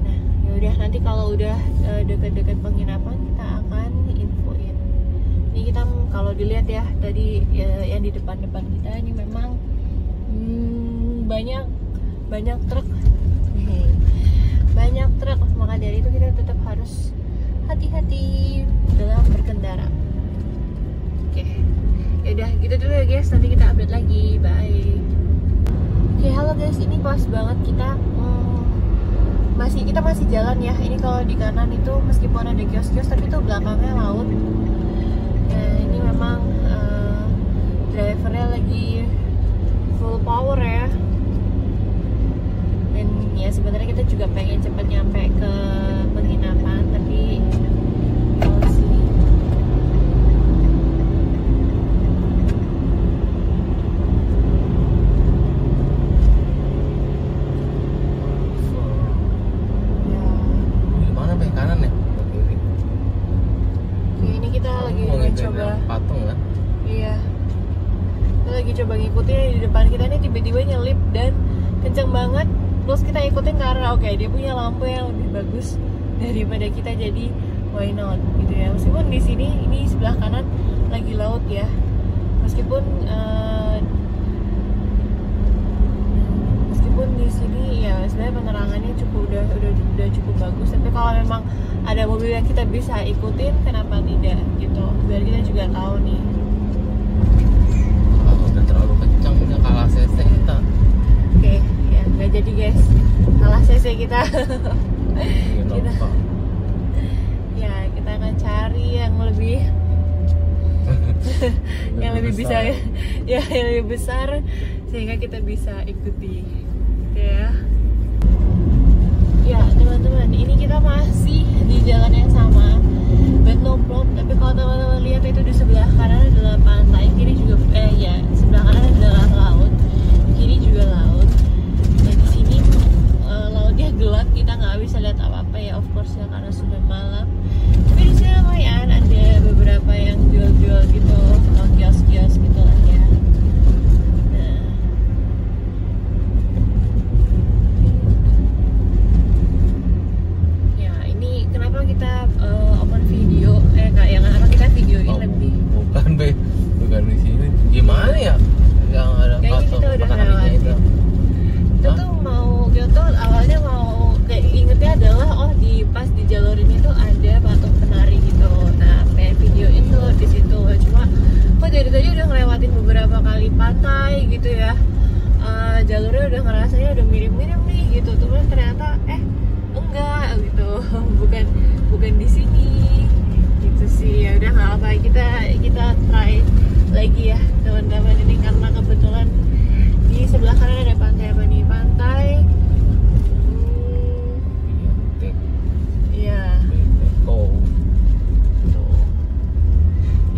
Nah yaudah, nanti kalau udah deket-deket penginapan kita akan infoin. Ini kita kalau dilihat ya tadi yang di depan-depan kita ini memang banyak truk. Banyak truk, maka dari itu kita tetap harus hati-hati dalam berkendara. Oke, yaudah gitu dulu ya guys, nanti kita update lagi. Bye. Oke, halo guys, ini pas banget kita masih jalan ya. Ini kalau di kanan itu meskipun ada kios-kios, tapi itu belakangnya laut. Nah, ini memang drivernya lagi full power ya. Dan ya sebenarnya kita juga pengen cepet nyampe ke penginapan, tapi coba ngikutin di depan kita nih, tiba-tiba nyelip dan kenceng banget. Terus kita ikutin karena dia punya lampu yang lebih bagus daripada kita, jadi why not gitu ya. Meskipun di sini ini sebelah kanan lagi laut ya, meskipun di sini ya sebenarnya penerangannya udah cukup bagus. Tapi kalau memang ada mobil yang kita bisa ikutin, kenapa tidak gitu, biar kita juga tahu nih. Terlalu kencang, udah kalah cc kita. Oke, ya nggak jadi guys, kalah cc kita. Kita akan cari yang lebih yang lebih bisa ya, yang lebih besar sehingga kita bisa ikuti. Ya teman-teman, ini kita masih di jalan yang sama, but no problem. Tapi kalau teman-teman lihat itu di sebelah kanan adalah pantai, kiri juga sebelah kanan adalah laut, kiri juga laut. Dan di sini lautnya gelap gitu. beberapa kali pantai gitu ya, jalurnya udah ngerasanya udah mirip-mirip nih gitu, terus ternyata enggak gitu, bukan di sini gitu sih. Ya udah nggak apa, kita try lagi ya teman-teman ini, karena kebetulan di sebelah kanan ada pantai apa nih, pantai iya. Oh.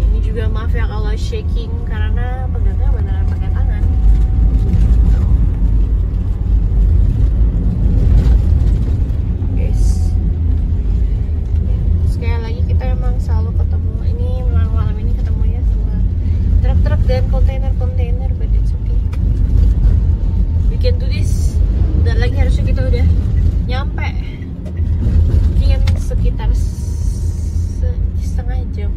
Ini juga maaf ya kalau shaking karena pegangnya beneran pakai tangan. Guys, sekali lagi kita emang selalu ketemu ini malam ini ketemunya sama truk-truk dan kontainer, but it's okay. We can do this. Dan lagi harusnya kita udah nyampe. Mungkin sekitar setengah jam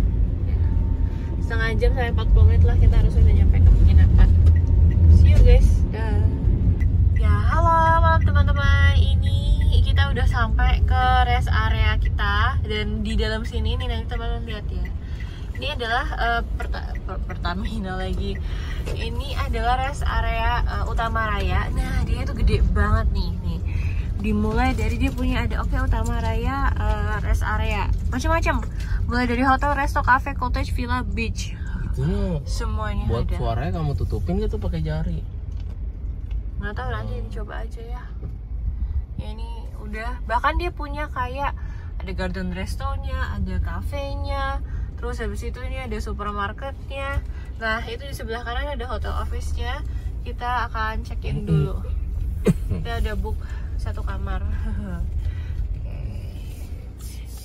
sampai 40 menit lah kita harus udah nyampe ke penginapan. See you guys. Ya halo malam teman-teman, ini kita udah sampai ke rest area kita, dan di dalam sini nih nanti teman-teman lihat ya, ini adalah Pertamina lagi. Ini adalah rest area Utama Raya. Nah dia tuh gede banget nih. Dimulai dari dia punya ada Utama Raya rest area macam-macam, mulai dari hotel, resto, cafe, cottage, villa, beach, semuanya buat ada. suaranya kamu tutupin gitu pakai jari. Nggak tahu, nanti dicoba aja ya. Ya ini udah, bahkan dia punya kayak ada garden restonya, ada kafenya, terus habis itu ini ada supermarketnya. Nah itu di sebelah kanan ada hotel office-nya. Kita akan check in dulu. Kita ada book 1 kamar.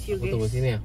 Aku tunggu sini ya.